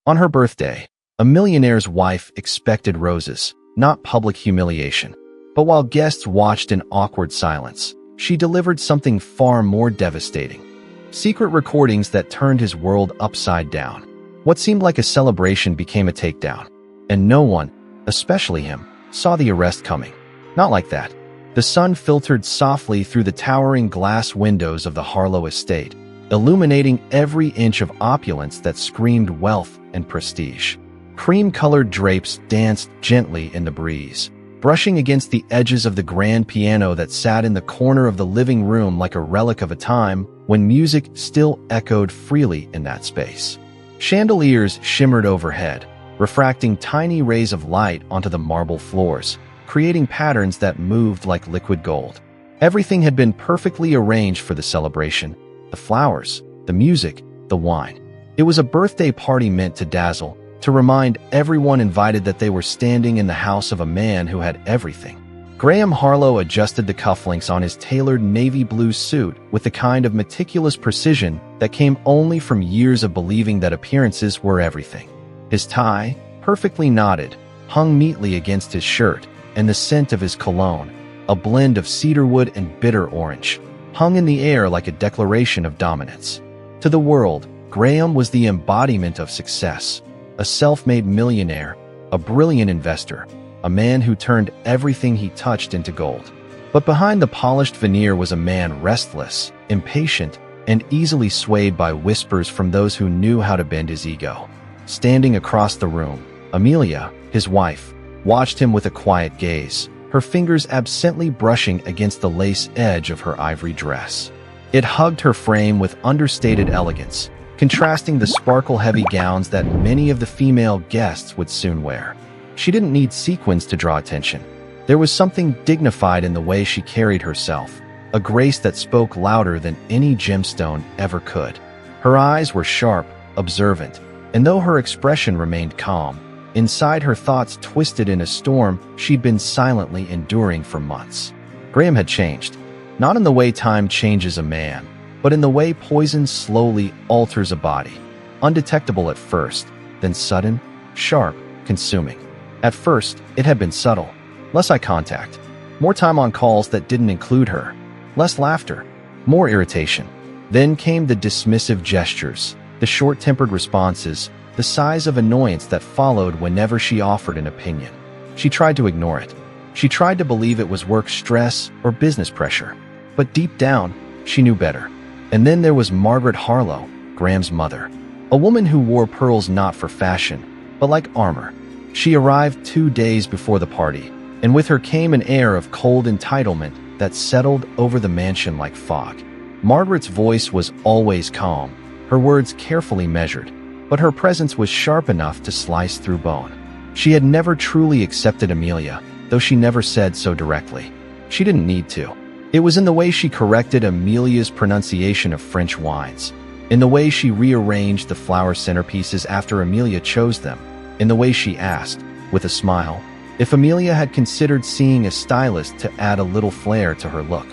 On her birthday, a millionaire's wife expected roses, not public humiliation. But while guests watched in awkward silence, she delivered something far more devastating. Secret recordings that turned his world upside down. What seemed like a celebration became a takedown. And no one, especially him, saw the arrest coming. Not like that. The sun filtered softly through the towering glass windows of the Harlow estate, illuminating every inch of opulence that screamed wealth and prestige. Cream-colored drapes danced gently in the breeze, brushing against the edges of the grand piano that sat in the corner of the living room like a relic of a time when music still echoed freely in that space. Chandeliers shimmered overhead, refracting tiny rays of light onto the marble floors, creating patterns that moved like liquid gold. Everything had been perfectly arranged for the celebration. The flowers, the music, the wine. It was a birthday party meant to dazzle, to remind everyone invited that they were standing in the house of a man who had everything. Graham Harlow adjusted the cufflinks on his tailored navy blue suit with the kind of meticulous precision that came only from years of believing that appearances were everything. His tie, perfectly knotted, hung neatly against his shirt, and the scent of his cologne, a blend of cedarwood and bitter orange, hung in the air like a declaration of dominance. To the world, Graham was the embodiment of success, a self-made millionaire, a brilliant investor, a man who turned everything he touched into gold. But behind the polished veneer was a man restless, impatient, and easily swayed by whispers from those who knew how to bend his ego. Standing across the room, Amelia, his wife, watched him with a quiet gaze, her fingers absently brushing against the lace edge of her ivory dress. It hugged her frame with understated elegance, contrasting the sparkle-heavy gowns that many of the female guests would soon wear. She didn't need sequins to draw attention. There was something dignified in the way she carried herself, a grace that spoke louder than any gemstone ever could. Her eyes were sharp, observant, and though her expression remained calm, inside her thoughts twisted in a storm she'd been silently enduring for months. Graham had changed, not in the way time changes a man, but in the way poison slowly alters a body. Undetectable at first, then sudden, sharp, consuming. At first, it had been subtle. Less eye contact, more time on calls that didn't include her, less laughter, more irritation. Then came the dismissive gestures, the short-tempered responses, the sighs of annoyance that followed whenever she offered an opinion. She tried to ignore it. She tried to believe it was work stress or business pressure. But deep down, she knew better. And then there was Margaret Harlow, Graham's mother, a woman who wore pearls not for fashion, but like armor. She arrived 2 days before the party, and with her came an air of cold entitlement that settled over the mansion like fog. Margaret's voice was always calm, her words carefully measured, but her presence was sharp enough to slice through bone. She had never truly accepted Amelia, though she never said so directly. She didn't need to. It was in the way she corrected Amelia's pronunciation of French wines, in the way she rearranged the flower centerpieces after Amelia chose them, in the way she asked, with a smile, if Amelia had considered seeing a stylist to add a little flair to her look.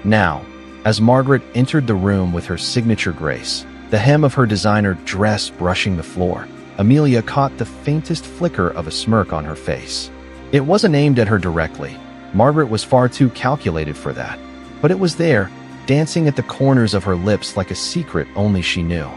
Now, as Margaret entered the room with her signature grace, the hem of her designer dress brushing the floor, Amelia caught the faintest flicker of a smirk on her face. It wasn't aimed at her directly. Margaret was far too calculated for that. But it was there, dancing at the corners of her lips like a secret only she knew.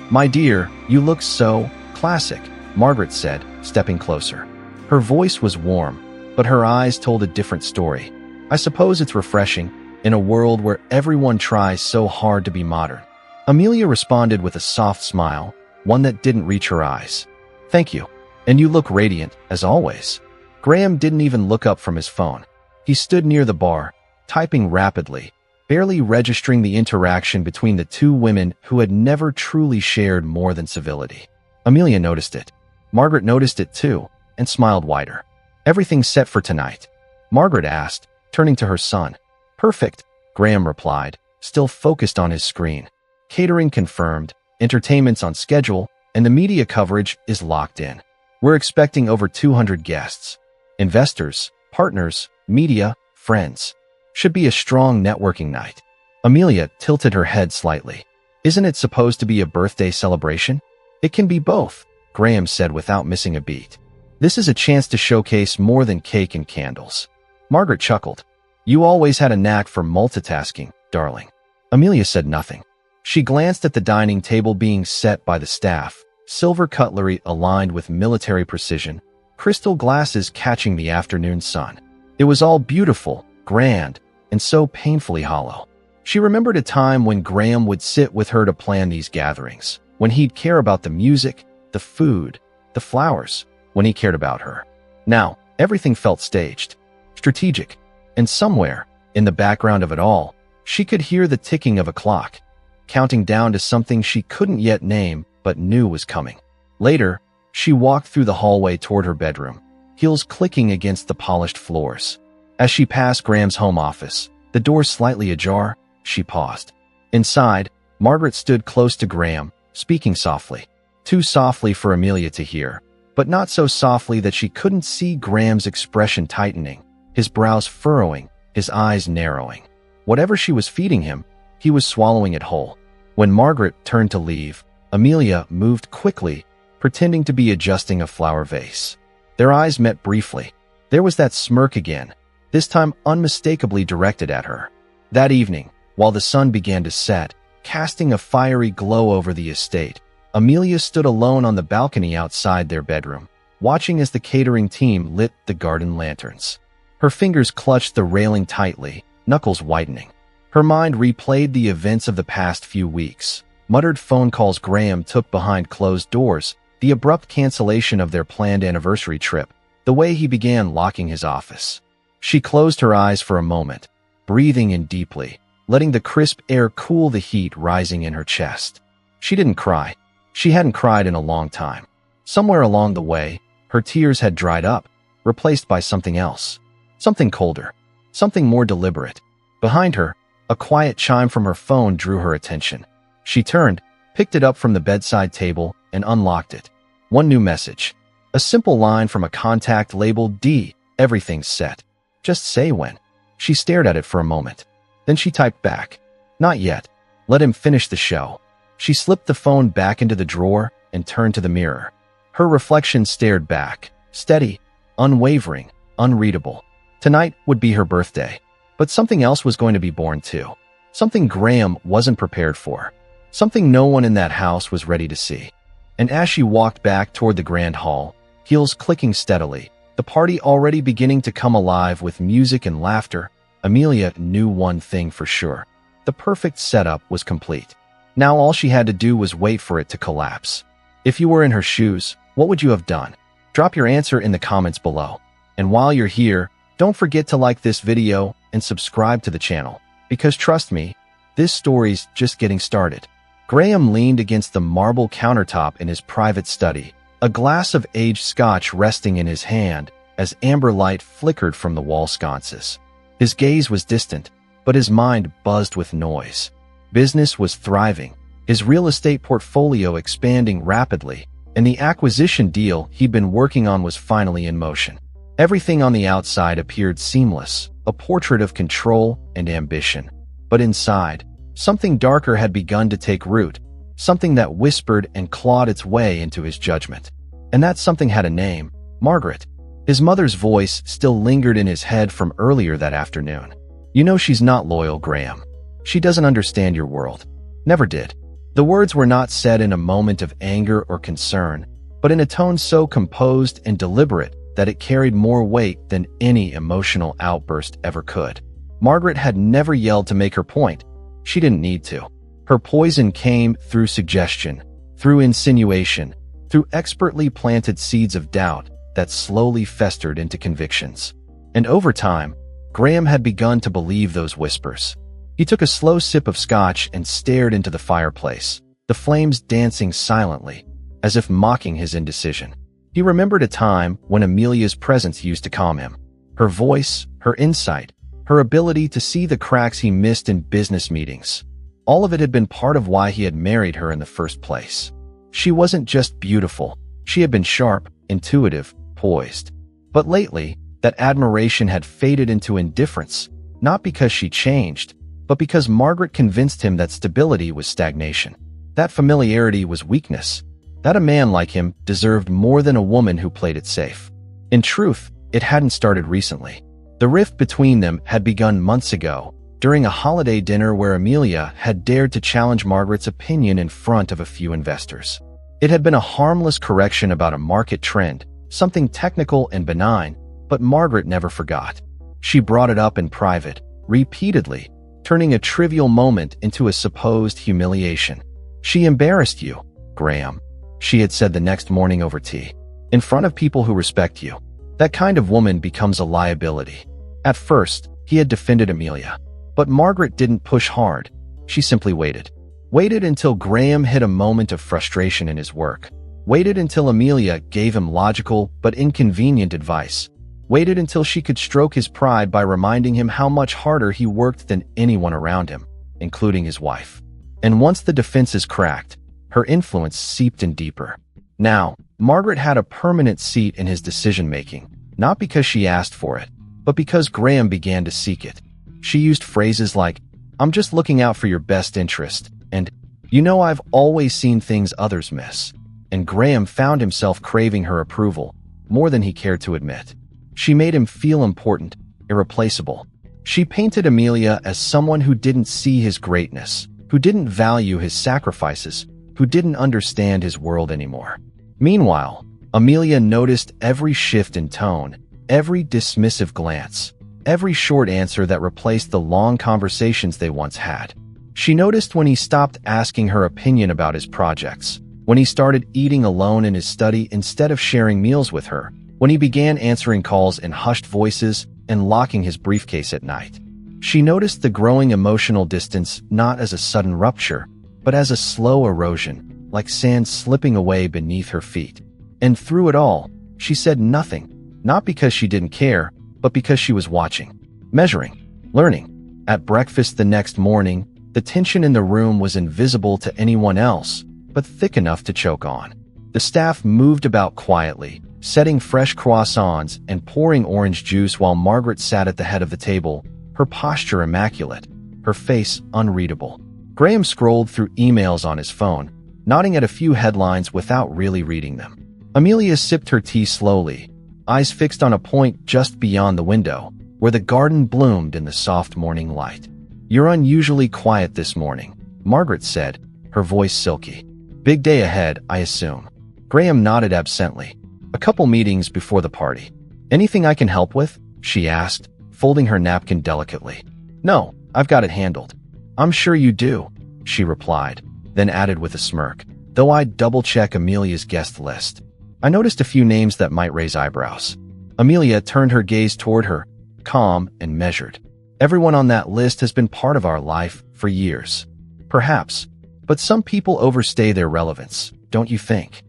"My dear, you look so classic," Margaret said, stepping closer. Her voice was warm, but her eyes told a different story. "I suppose it's refreshing, in a world where everyone tries so hard to be modern." Amelia responded with a soft smile, one that didn't reach her eyes. "Thank you. And you look radiant, as always." Graham didn't even look up from his phone. He stood near the bar, typing rapidly, barely registering the interaction between the two women who had never truly shared more than civility. Amelia noticed it. Margaret noticed it too, and smiled wider. "Everything's set for tonight?" Margaret asked, turning to her son. "Perfect," Graham replied, still focused on his screen. "Catering confirmed, entertainment's on schedule, and the media coverage is locked in. We're expecting over 200 guests. Investors, partners, media, friends. Should be a strong networking night." Amelia tilted her head slightly. "Isn't it supposed to be a birthday celebration?" "It can be both," Graham said without missing a beat. "This is a chance to showcase more than cake and candles." Margaret chuckled. "You always had a knack for multitasking, darling." Amelia said nothing. She glanced at the dining table being set by the staff, silver cutlery aligned with military precision, crystal glasses catching the afternoon sun. It was all beautiful, grand, and so painfully hollow. She remembered a time when Graham would sit with her to plan these gatherings, when he'd care about the music, the food, the flowers, when he cared about her. Now, everything felt staged, strategic, and somewhere, in the background of it all, she could hear the ticking of a clock, counting down to something she couldn't yet name but knew was coming. Later, she walked through the hallway toward her bedroom, heels clicking against the polished floors. As she passed Graham's home office, the door slightly ajar, she paused. Inside, Margaret stood close to Graham, speaking softly. Too softly for Amelia to hear, but not so softly that she couldn't see Graham's expression tightening, his brows furrowing, his eyes narrowing. Whatever she was feeding him, he was swallowing it whole. When Margaret turned to leave, Amelia moved quickly, pretending to be adjusting a flower vase. Their eyes met briefly. There was that smirk again, this time unmistakably directed at her. That evening, while the sun began to set, casting a fiery glow over the estate, Amelia stood alone on the balcony outside their bedroom, watching as the catering team lit the garden lanterns. Her fingers clutched the railing tightly, knuckles whitening. Her mind replayed the events of the past few weeks. Muttered phone calls Graham took behind closed doors, the abrupt cancellation of their planned anniversary trip, the way he began locking his office. She closed her eyes for a moment, breathing in deeply, letting the crisp air cool the heat rising in her chest. She didn't cry. She hadn't cried in a long time. Somewhere along the way, her tears had dried up, replaced by something else. Something colder. Something more deliberate. Behind her, a quiet chime from her phone drew her attention. She turned, picked it up from the bedside table, and unlocked it. One new message. A simple line from a contact labeled D. "Everything's set. Just say when." She stared at it for a moment. Then she typed back. "Not yet. Let him finish the show." She slipped the phone back into the drawer and turned to the mirror. Her reflection stared back, steady, unwavering, unreadable. Tonight would be her birthday. But something else was going to be born too. Something Graham wasn't prepared for. Something no one in that house was ready to see. And as she walked back toward the grand hall, heels clicking steadily, the party already beginning to come alive with music and laughter, Amelia knew one thing for sure. The perfect setup was complete. Now all she had to do was wait for it to collapse. If you were in her shoes, what would you have done? Drop your answer in the comments below. And while you're here, don't forget to like this video and subscribe to the channel, because trust me, this story's just getting started. Graham leaned against the marble countertop in his private study, a glass of aged scotch resting in his hand as amber light flickered from the wall sconces. His gaze was distant, but his mind buzzed with noise. Business was thriving, his real estate portfolio expanding rapidly, and the acquisition deal he'd been working on was finally in motion. Everything on the outside appeared seamless, a portrait of control and ambition. But inside, something darker had begun to take root, something that whispered and clawed its way into his judgment. And that something had a name, Margaret. His mother's voice still lingered in his head from earlier that afternoon. "You know she's not loyal, Graham. She doesn't understand your world. Never did." The words were not said in a moment of anger or concern, but in a tone so composed and deliberate that it carried more weight than any emotional outburst ever could. Margaret had never yelled to make her point. She didn't need to. Her poison came through suggestion, through insinuation, through expertly planted seeds of doubt that slowly festered into convictions. And over time, Graham had begun to believe those whispers. He took a slow sip of scotch and stared into the fireplace, the flames dancing silently, as if mocking his indecision. He remembered a time when Amelia's presence used to calm him. Her voice, her insight, her ability to see the cracks he missed in business meetings. All of it had been part of why he had married her in the first place. She wasn't just beautiful. She had been sharp, intuitive, poised. But lately, that admiration had faded into indifference, not because she changed, but because Margaret convinced him that stability was stagnation. That familiarity was weakness. that a man like him deserved more than a woman who played it safe. In truth, it hadn't started recently. The rift between them had begun months ago, during a holiday dinner where Amelia had dared to challenge Margaret's opinion in front of a few investors. It had been a harmless correction about a market trend, something technical and benign, but Margaret never forgot. She brought it up in private, repeatedly, turning a trivial moment into a supposed humiliation. "She embarrassed you, Graham," she had said the next morning over tea. "In front of people who respect you. That kind of woman becomes a liability." At first, he had defended Amelia. But Margaret didn't push hard. She simply waited. Waited until Graham hit a moment of frustration in his work. Waited until Amelia gave him logical but inconvenient advice. Waited until she could stroke his pride by reminding him how much harder he worked than anyone around him, including his wife. And once the defenses cracked, her influence seeped in deeper. Now, Margaret had a permanent seat in his decision-making, not because she asked for it, but because Graham began to seek it. She used phrases like, "I'm just looking out for your best interest," and, "You know, I've always seen things others miss." And Graham found himself craving her approval, more than he cared to admit. She made him feel important, irreplaceable. She painted Amelia as someone who didn't see his greatness, who didn't value his sacrifices, who didn't understand his world anymore. Meanwhile, Amelia noticed every shift in tone, every dismissive glance, every short answer that replaced the long conversations they once had. She noticed when he stopped asking her opinion about his projects, when he started eating alone in his study instead of sharing meals with her, when he began answering calls in hushed voices and locking his briefcase at night. She noticed the growing emotional distance not as a sudden rupture, but as a slow erosion, like sand slipping away beneath her feet. And through it all, she said nothing, not because she didn't care, but because she was watching, measuring, learning. At breakfast the next morning, the tension in the room was invisible to anyone else, but thick enough to choke on. The staff moved about quietly, setting fresh croissants and pouring orange juice while Margaret sat at the head of the table, her posture immaculate, her face unreadable. Graham scrolled through emails on his phone, nodding at a few headlines without really reading them. Amelia sipped her tea slowly, eyes fixed on a point just beyond the window, where the garden bloomed in the soft morning light. "You're unusually quiet this morning," Margaret said, her voice silky. "Big day ahead, I assume." Graham nodded absently. "A couple meetings before the party." "Anything I can help with?" she asked, folding her napkin delicately. "No, I've got it handled." "I'm sure you do," she replied, then added with a smirk, "though I'd double-check Amelia's guest list. I noticed a few names that might raise eyebrows." Amelia turned her gaze toward her, calm and measured. "Everyone on that list has been part of our life for years." "Perhaps, but some people overstay their relevance, don't you think?"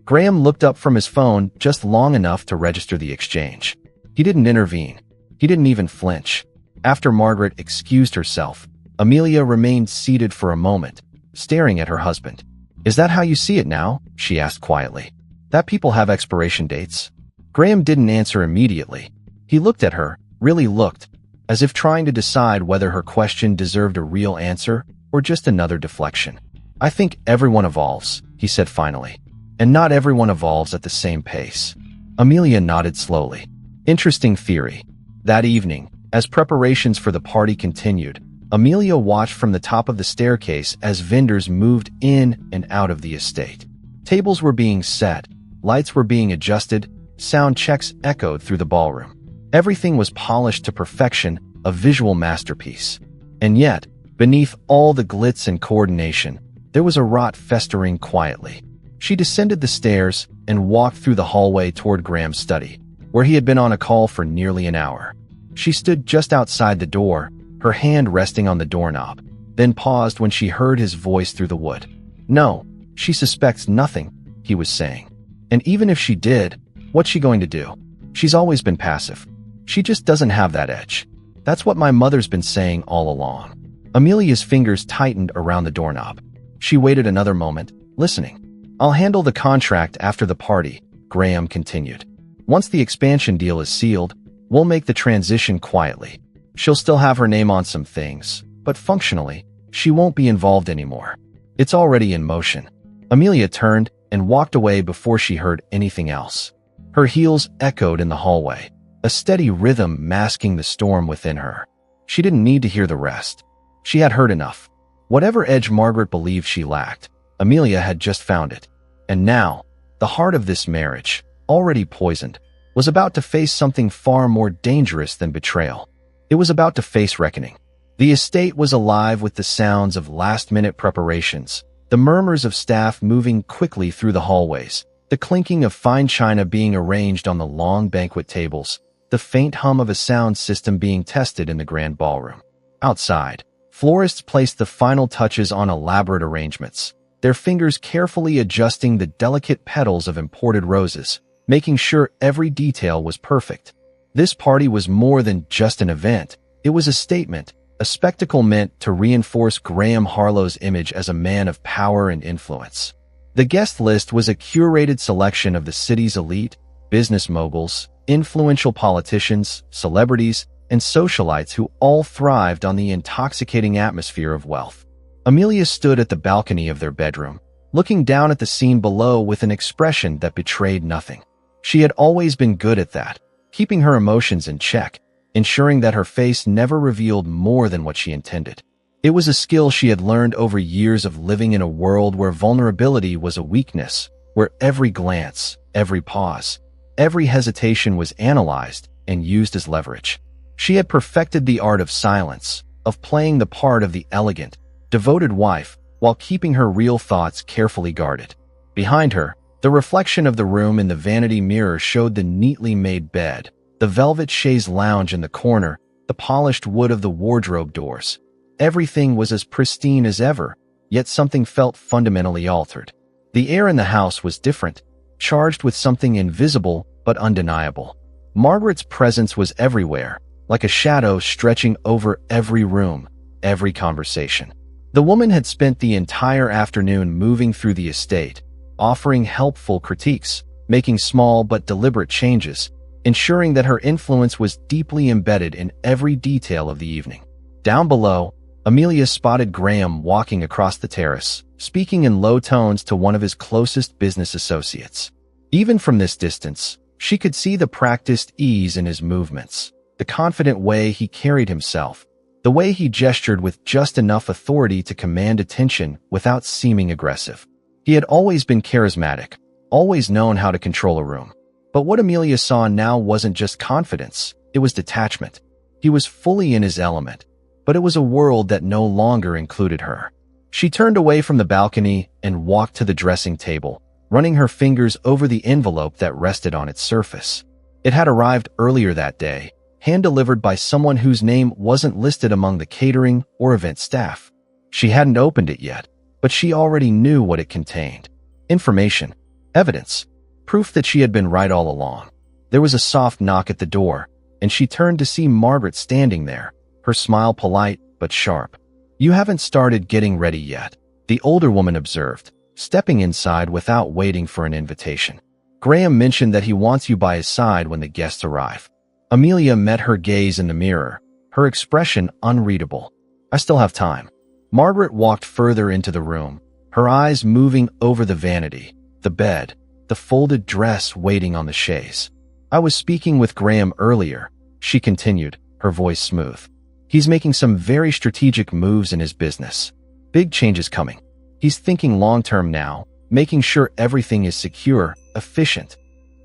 Graham looked up from his phone just long enough to register the exchange. He didn't intervene. He didn't even flinch. After Margaret excused herself, Amelia remained seated for a moment, staring at her husband. "Is that how you see it now?" she asked quietly. "That people have expiration dates?" Graham didn't answer immediately. He looked at her, really looked, as if trying to decide whether her question deserved a real answer or just another deflection. "I think everyone evolves," he said finally. "And not everyone evolves at the same pace." Amelia nodded slowly. Interesting theory. That evening, as preparations for the party continued, Amelia watched from the top of the staircase as vendors moved in and out of the estate. Tables were being set, lights were being adjusted, sound checks echoed through the ballroom. Everything was polished to perfection, a visual masterpiece. And yet, beneath all the glitz and coordination, there was a rot festering quietly. She descended the stairs and walked through the hallway toward Graham's study, where he had been on a call for nearly an hour. She stood just outside the door, her hand resting on the doorknob, then paused when she heard his voice through the wood. "No, she suspects nothing," he was saying. "And even if she did, what's she going to do? She's always been passive. She just doesn't have that edge. That's what my mother's been saying all along." Amelia's fingers tightened around the doorknob. She waited another moment, listening. "I'll handle the contract after the party," Graham continued. "Once the expansion deal is sealed, we'll make the transition quietly. She'll still have her name on some things, but functionally, she won't be involved anymore. It's already in motion." Amelia turned, and walked away before she heard anything else. Her heels echoed in the hallway, a steady rhythm masking the storm within her. She didn't need to hear the rest. She had heard enough. Whatever edge Margaret believed she lacked, Amelia had just found it. And now, the heart of this marriage, already poisoned, was about to face something far more dangerous than betrayal. It was about to face reckoning. The estate was alive with the sounds of last-minute preparations, the murmurs of staff moving quickly through the hallways, the clinking of fine china being arranged on the long banquet tables, the faint hum of a sound system being tested in the grand ballroom. Outside, florists placed the final touches on elaborate arrangements, their fingers carefully adjusting the delicate petals of imported roses, making sure every detail was perfect. This party was more than just an event. It was a statement, a spectacle meant to reinforce Graham Harlow's image as a man of power and influence. The guest list was a curated selection of the city's elite, business moguls, influential politicians, celebrities, and socialites who all thrived on the intoxicating atmosphere of wealth. Amelia stood at the balcony of their bedroom, looking down at the scene below with an expression that betrayed nothing. She had always been good at that, keeping her emotions in check, ensuring that her face never revealed more than what she intended. It was a skill she had learned over years of living in a world where vulnerability was a weakness, where every glance, every pause, every hesitation was analyzed and used as leverage. She had perfected the art of silence, of playing the part of the elegant, devoted wife while keeping her real thoughts carefully guarded. Behind her, the reflection of the room in the vanity mirror showed the neatly made bed, the velvet chaise lounge in the corner, the polished wood of the wardrobe doors. Everything was as pristine as ever, yet something felt fundamentally altered. The air in the house was different, charged with something invisible but undeniable. Margaret's presence was everywhere, like a shadow stretching over every room, every conversation. The woman had spent the entire afternoon moving through the estate, offering helpful critiques, making small but deliberate changes, ensuring that her influence was deeply embedded in every detail of the evening. Down below, Amelia spotted Graham walking across the terrace, speaking in low tones to one of his closest business associates. Even from this distance, she could see the practiced ease in his movements, the confident way he carried himself, the way he gestured with just enough authority to command attention without seeming aggressive. He had always been charismatic, always known how to control a room. But what Amelia saw now wasn't just confidence, it was detachment. He was fully in his element, but it was a world that no longer included her. She turned away from the balcony and walked to the dressing table, running her fingers over the envelope that rested on its surface. It had arrived earlier that day, hand-delivered by someone whose name wasn't listed among the catering or event staff. She hadn't opened it yet, but she already knew what it contained. Information, evidence, proof that she had been right all along. There was a soft knock at the door, and she turned to see Margaret standing there, her smile polite but sharp. "You haven't started getting ready yet," the older woman observed, stepping inside without waiting for an invitation. "Graham mentioned that he wants you by his side when the guests arrive." Amelia met her gaze in the mirror, her expression unreadable. "I still have time." Margaret walked further into the room, her eyes moving over the vanity, the bed, the folded dress waiting on the chaise. "I was speaking with Graham earlier," she continued, her voice smooth. "He's making some very strategic moves in his business. Big changes coming. He's thinking long-term now, making sure everything is secure, efficient."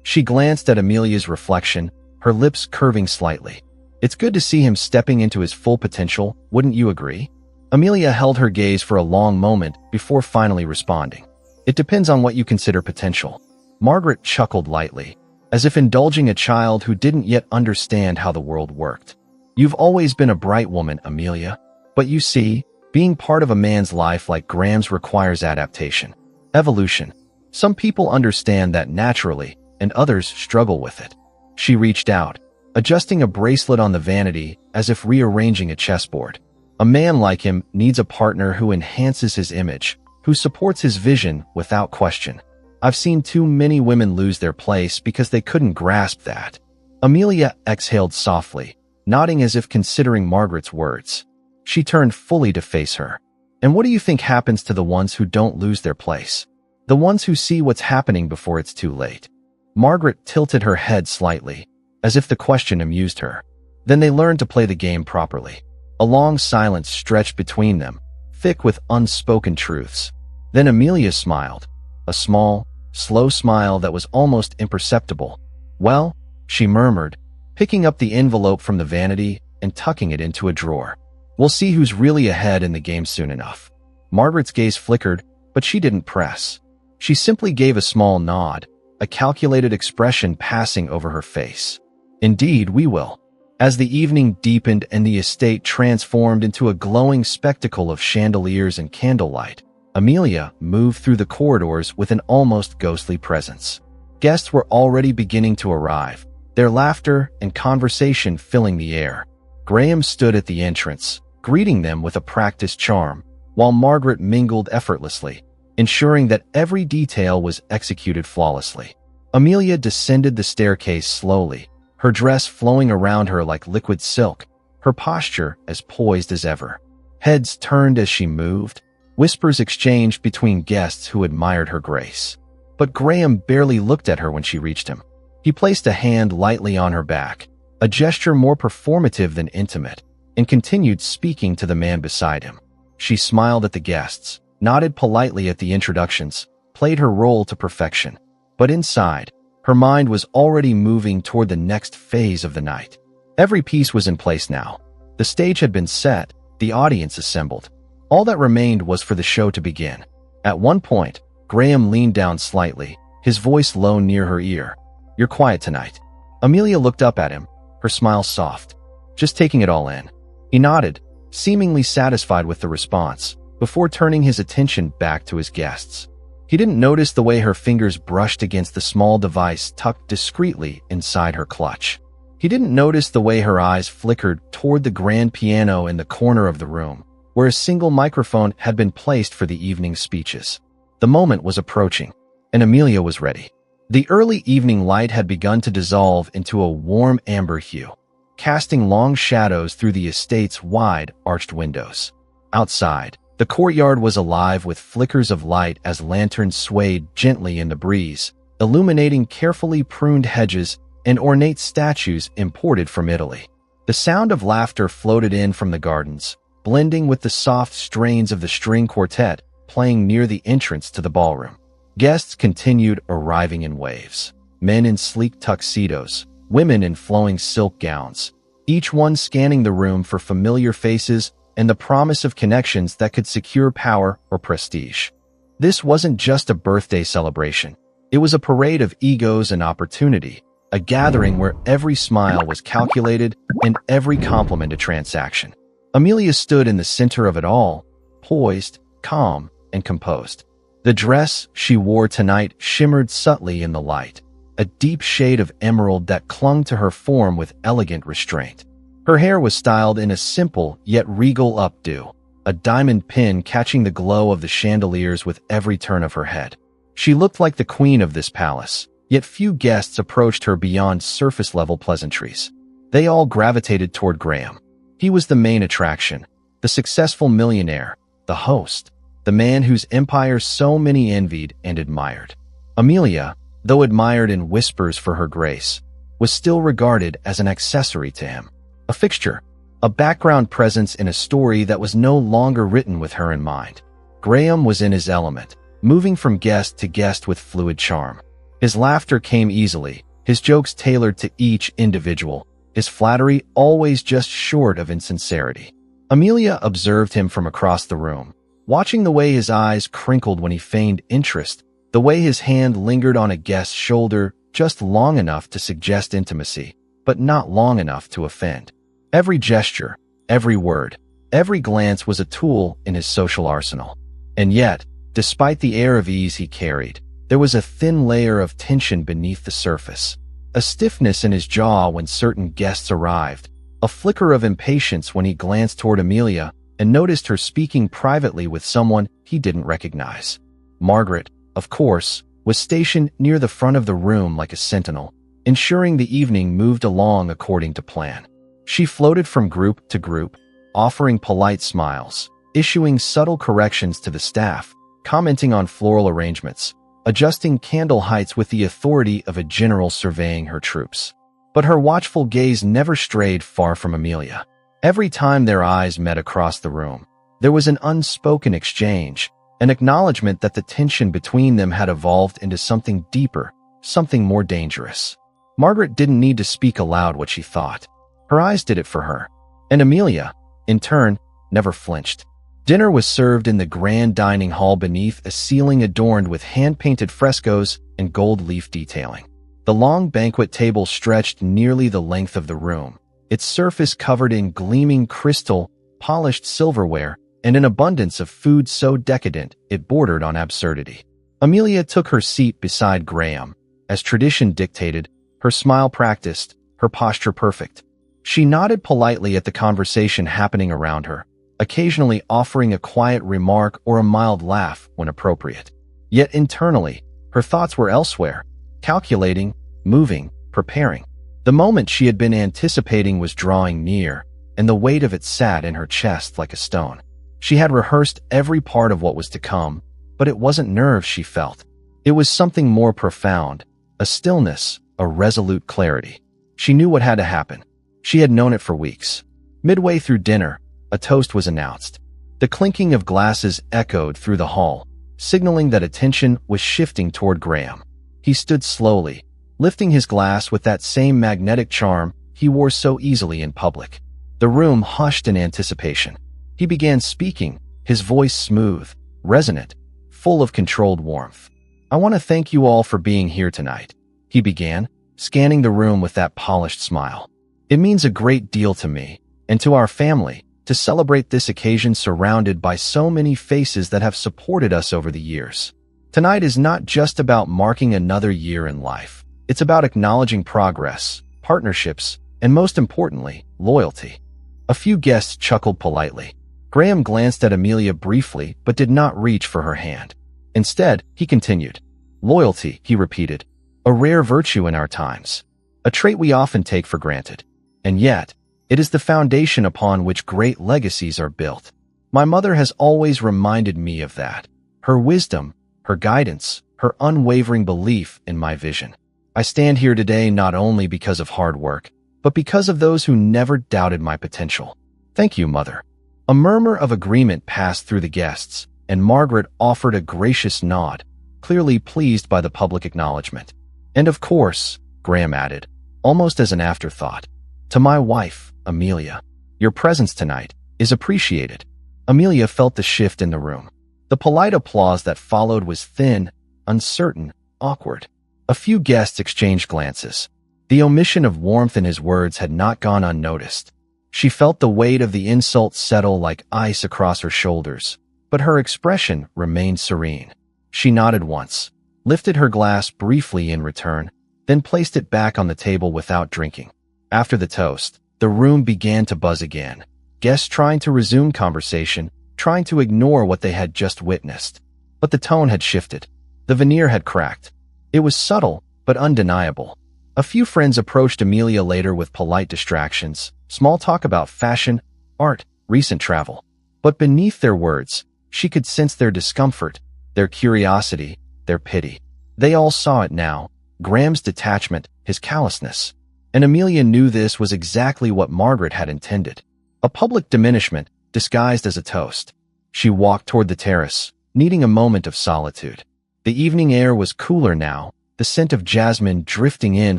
She glanced at Amelia's reflection, her lips curving slightly. "It's good to see him stepping into his full potential, wouldn't you agree?" Amelia held her gaze for a long moment before finally responding. "It depends on what you consider potential." Margaret chuckled lightly, as if indulging a child who didn't yet understand how the world worked. "You've always been a bright woman, Amelia. But you see, being part of a man's life like Graham's requires adaptation, evolution. Some people understand that naturally, and others struggle with it." She reached out, adjusting a bracelet on the vanity as if rearranging a chessboard. "A man like him needs a partner who enhances his image, who supports his vision without question. I've seen too many women lose their place because they couldn't grasp that." Amelia exhaled softly, nodding as if considering Margaret's words. She turned fully to face her. "And what do you think happens to the ones who don't lose their place?" The ones who see what's happening before it's too late. Margaret tilted her head slightly, as if the question amused her. Then they learned to play the game properly. A long silence stretched between them, thick with unspoken truths. Then Amelia smiled, a small, slow smile that was almost imperceptible. "Well," she murmured, picking up the envelope from the vanity and tucking it into a drawer. "We'll see who's really ahead in the game soon enough." Margaret's gaze flickered, but she didn't press. She simply gave a small nod, a calculated expression passing over her face. "Indeed, we will." As the evening deepened and the estate transformed into a glowing spectacle of chandeliers and candlelight, Amelia moved through the corridors with an almost ghostly presence. Guests were already beginning to arrive, their laughter and conversation filling the air. Graham stood at the entrance, greeting them with a practiced charm, while Margaret mingled effortlessly, ensuring that every detail was executed flawlessly. Amelia descended the staircase slowly, her dress flowing around her like liquid silk, her posture as poised as ever. Heads turned as she moved, whispers exchanged between guests who admired her grace. But Graham barely looked at her when she reached him. He placed a hand lightly on her back, a gesture more performative than intimate, and continued speaking to the man beside him. She smiled at the guests, nodded politely at the introductions, played her role to perfection. But inside, her mind was already moving toward the next phase of the night. Every piece was in place now. The stage had been set, the audience assembled. All that remained was for the show to begin. At one point, Graham leaned down slightly, his voice low near her ear. "You're quiet tonight." Amelia looked up at him, her smile soft. "Just taking it all in." He nodded, seemingly satisfied with the response, before turning his attention back to his guests. He didn't notice the way her fingers brushed against the small device tucked discreetly inside her clutch. He didn't notice the way her eyes flickered toward the grand piano in the corner of the room, where a single microphone had been placed for the evening's speeches. The moment was approaching, and Amelia was ready. The early evening light had begun to dissolve into a warm amber hue, casting long shadows through the estate's wide, arched windows. Outside, the courtyard was alive with flickers of light as lanterns swayed gently in the breeze, illuminating carefully pruned hedges and ornate statues imported from Italy. The sound of laughter floated in from the gardens, blending with the soft strains of the string quartet playing near the entrance to the ballroom. Guests continued arriving in waves. Men in sleek tuxedos, women in flowing silk gowns, each one scanning the room for familiar faces and the promise of connections that could secure power or prestige. This wasn't just a birthday celebration. It was a parade of egos and opportunity, a gathering where every smile was calculated and every compliment a transaction. Amelia stood in the center of it all, poised, calm, and composed. The dress she wore tonight shimmered subtly in the light, a deep shade of emerald that clung to her form with elegant restraint. Her hair was styled in a simple yet regal updo, a diamond pin catching the glow of the chandeliers with every turn of her head. She looked like the queen of this palace, yet few guests approached her beyond surface-level pleasantries. They all gravitated toward Graham. He was the main attraction, the successful millionaire, the host, the man whose empire so many envied and admired. Amelia, though admired in whispers for her grace, was still regarded as an accessory to him, a fixture, a background presence in a story that was no longer written with her in mind. Graham was in his element, moving from guest to guest with fluid charm. His laughter came easily, his jokes tailored to each individual, his flattery always just short of insincerity. Amelia observed him from across the room, watching the way his eyes crinkled when he feigned interest, the way his hand lingered on a guest's shoulder just long enough to suggest intimacy, but not long enough to offend. Every gesture, every word, every glance was a tool in his social arsenal. And yet, despite the air of ease he carried, there was a thin layer of tension beneath the surface, a stiffness in his jaw when certain guests arrived, a flicker of impatience when he glanced toward Amelia and noticed her speaking privately with someone he didn't recognize. Margaret, of course, was stationed near the front of the room like a sentinel, ensuring the evening moved along according to plan. She floated from group to group, offering polite smiles, issuing subtle corrections to the staff, commenting on floral arrangements, adjusting candle heights with the authority of a general surveying her troops. But her watchful gaze never strayed far from Amelia. Every time their eyes met across the room, there was an unspoken exchange, an acknowledgement that the tension between them had evolved into something deeper, something more dangerous. Margaret didn't need to speak aloud what she thought. Her eyes did it for her. And Amelia, in turn, never flinched. Dinner was served in the grand dining hall beneath a ceiling adorned with hand-painted frescoes and gold leaf detailing. The long banquet table stretched nearly the length of the room, its surface covered in gleaming crystal, polished silverware, and an abundance of food so decadent it bordered on absurdity. Amelia took her seat beside Graham. As tradition dictated, her smile practiced, her posture perfect. She nodded politely at the conversation happening around her, occasionally offering a quiet remark or a mild laugh when appropriate. Yet internally, her thoughts were elsewhere, calculating, moving, preparing. The moment she had been anticipating was drawing near, and the weight of it sat in her chest like a stone. She had rehearsed every part of what was to come, but it wasn't nerves she felt. It was something more profound, a stillness, a resolute clarity. She knew what had to happen. She had known it for weeks. Midway through dinner, a toast was announced. The clinking of glasses echoed through the hall, signaling that attention was shifting toward Graham. He stood slowly, lifting his glass with that same magnetic charm he wore so easily in public. The room hushed in anticipation. He began speaking, his voice smooth, resonant, full of controlled warmth. "I want to thank you all for being here tonight," he began, scanning the room with that polished smile. "It means a great deal to me, and to our family, to celebrate this occasion surrounded by so many faces that have supported us over the years. Tonight is not just about marking another year in life. It's about acknowledging progress, partnerships, and most importantly, loyalty." A few guests chuckled politely. Graham glanced at Amelia briefly but did not reach for her hand. Instead, he continued. "Loyalty," he repeated, "a rare virtue in our times, a trait we often take for granted. And yet, it is the foundation upon which great legacies are built. My mother has always reminded me of that. Her wisdom, her guidance, her unwavering belief in my vision. I stand here today not only because of hard work, but because of those who never doubted my potential. Thank you, Mother." A murmur of agreement passed through the guests, and Margaret offered a gracious nod, clearly pleased by the public acknowledgement. "And of course," Graham added, almost as an afterthought, "to my wife, Amelia, your presence tonight is appreciated." Amelia felt the shift in the room. The polite applause that followed was thin, uncertain, awkward. A few guests exchanged glances. The omission of warmth in his words had not gone unnoticed. She felt the weight of the insult settle like ice across her shoulders, but her expression remained serene. She nodded once, lifted her glass briefly in return, then placed it back on the table without drinking. After the toast, the room began to buzz again, guests trying to resume conversation, trying to ignore what they had just witnessed. But the tone had shifted. The veneer had cracked. It was subtle, but undeniable. A few friends approached Amelia later with polite distractions, small talk about fashion, art, recent travel. But beneath their words, she could sense their discomfort, their curiosity, their pity. They all saw it now, Graham's detachment, his callousness. And Amelia knew this was exactly what Margaret had intended. A public diminishment, disguised as a toast. She walked toward the terrace, needing a moment of solitude. The evening air was cooler now, the scent of jasmine drifting in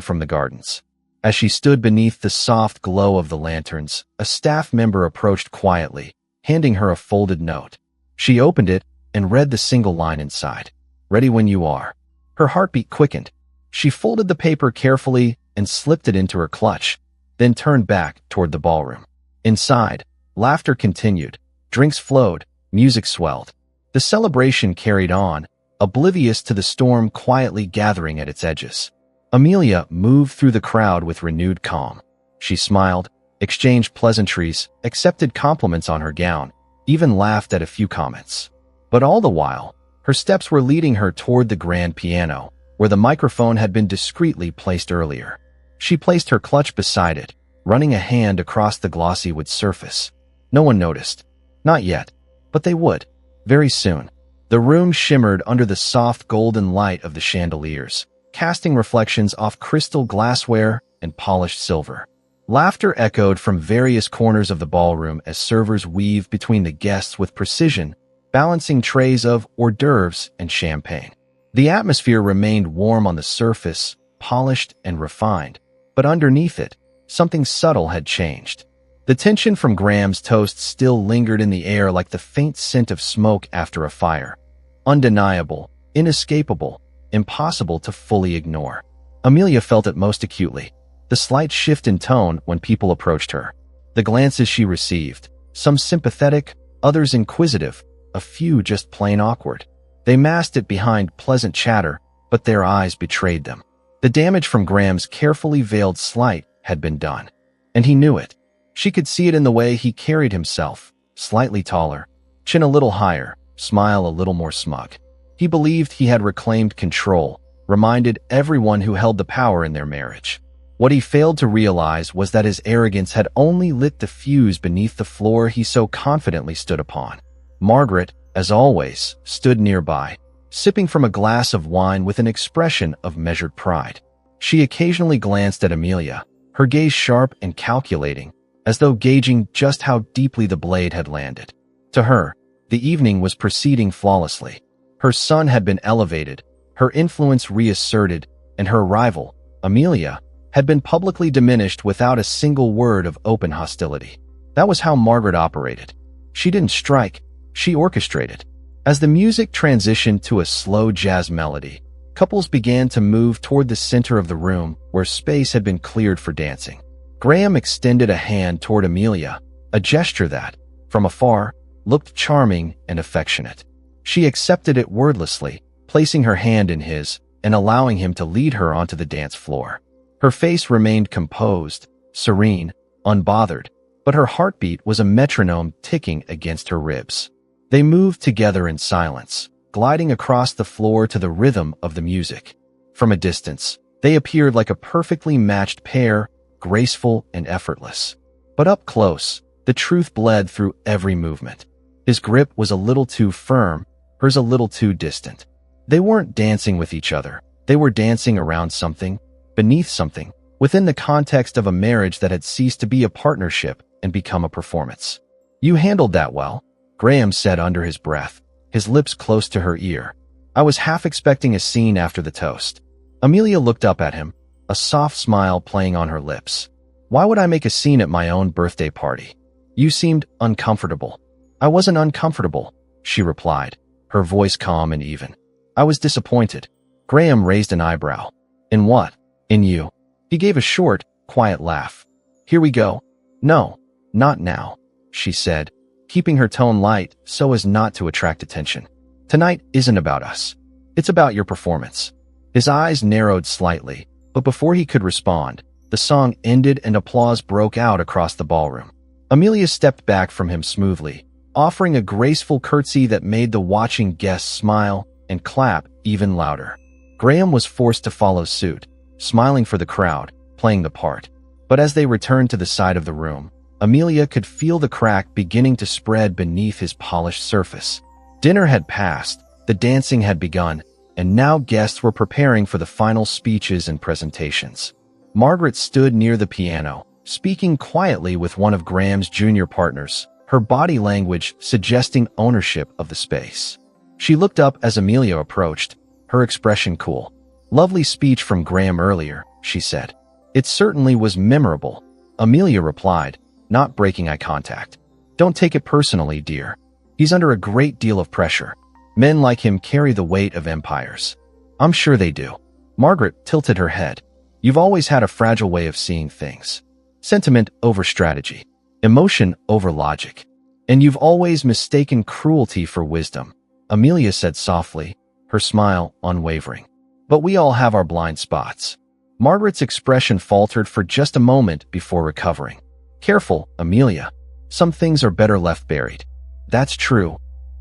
from the gardens. As she stood beneath the soft glow of the lanterns, a staff member approached quietly, handing her a folded note. She opened it and read the single line inside. "Ready when you are." Her heartbeat quickened. She folded the paper carefully and slipped it into her clutch, then turned back toward the ballroom. Inside, laughter continued, drinks flowed, music swelled. The celebration carried on, oblivious to the storm quietly gathering at its edges. Amelia moved through the crowd with renewed calm. She smiled, exchanged pleasantries, accepted compliments on her gown, even laughed at a few comments. But all the while, her steps were leading her toward the grand piano, where the microphone had been discreetly placed earlier. She placed her clutch beside it, running a hand across the glossy wood surface. No one noticed. Not yet, but they would, very soon. The room shimmered under the soft golden light of the chandeliers, casting reflections off crystal glassware and polished silver. Laughter echoed from various corners of the ballroom as servers weaved between the guests with precision, balancing trays of hors d'oeuvres and champagne. The atmosphere remained warm on the surface, polished and refined, but underneath it, something subtle had changed. The tension from Graham's toast still lingered in the air like the faint scent of smoke after a fire. Undeniable, inescapable, impossible to fully ignore. Amelia felt it most acutely. The slight shift in tone when people approached her. The glances she received, some sympathetic, others inquisitive, a few just plain awkward. They masked it behind pleasant chatter, but their eyes betrayed them. The damage from Graham's carefully veiled slight had been done, and he knew it. She could see it in the way he carried himself, slightly taller, chin a little higher, smile a little more smug. He believed he had reclaimed control, reminded everyone who held the power in their marriage. What he failed to realize was that his arrogance had only lit the fuse beneath the floor he so confidently stood upon. Margaret, as always, stood nearby, sipping from a glass of wine with an expression of measured pride. She occasionally glanced at Amelia, her gaze sharp and calculating, as though gauging just how deeply the blade had landed. To her, the evening was proceeding flawlessly. Her son had been elevated, her influence reasserted, and her rival, Amelia, had been publicly diminished without a single word of open hostility. That was how Margaret operated. She didn't strike, she orchestrated. As the music transitioned to a slow jazz melody, couples began to move toward the center of the room where space had been cleared for dancing. Graham extended a hand toward Amelia, a gesture that, from afar, looked charming and affectionate. She accepted it wordlessly, placing her hand in his and allowing him to lead her onto the dance floor. Her face remained composed, serene, unbothered, but her heartbeat was a metronome ticking against her ribs. They moved together in silence, gliding across the floor to the rhythm of the music. From a distance, they appeared like a perfectly matched pair, graceful and effortless. But up close, the truth bled through every movement. His grip was a little too firm, hers a little too distant. They weren't dancing with each other. They were dancing around something, beneath something, within the context of a marriage that had ceased to be a partnership and become a performance. "You handled that well," Graham said under his breath, his lips close to her ear. "I was half expecting a scene after the toast." Amelia looked up at him, a soft smile playing on her lips. "Why would I make a scene at my own birthday party? You seemed uncomfortable." "I wasn't uncomfortable," she replied, her voice calm and even. "I was disappointed." Graham raised an eyebrow. "In what?" "In you." He gave a short, quiet laugh. "Here we go." "No, not now," she said, keeping her tone light so as not to attract attention. "Tonight isn't about us. It's about your performance." His eyes narrowed slightly, but before he could respond, the song ended and applause broke out across the ballroom. Amelia stepped back from him smoothly, offering a graceful curtsy that made the watching guests smile and clap even louder. Graham was forced to follow suit, smiling for the crowd, playing the part. But as they returned to the side of the room, Amelia could feel the crack beginning to spread beneath his polished surface. Dinner had passed, the dancing had begun, and now guests were preparing for the final speeches and presentations. Margaret stood near the piano, speaking quietly with one of Graham's junior partners, her body language suggesting ownership of the space. She looked up as Amelia approached, her expression cool. "Lovely speech from Graham earlier," she said. "It certainly was memorable," Amelia replied, not breaking eye contact. "Don't take it personally, dear. He's under a great deal of pressure. Men like him carry the weight of empires." "I'm sure they do." Margaret tilted her head. "You've always had a fragile way of seeing things. Sentiment over strategy. Emotion over logic. And you've always mistaken cruelty for wisdom," Amelia said softly, her smile unwavering. "But we all have our blind spots." Margaret's expression faltered for just a moment before recovering. "Careful, Amelia. Some things are better left buried." "That's true,"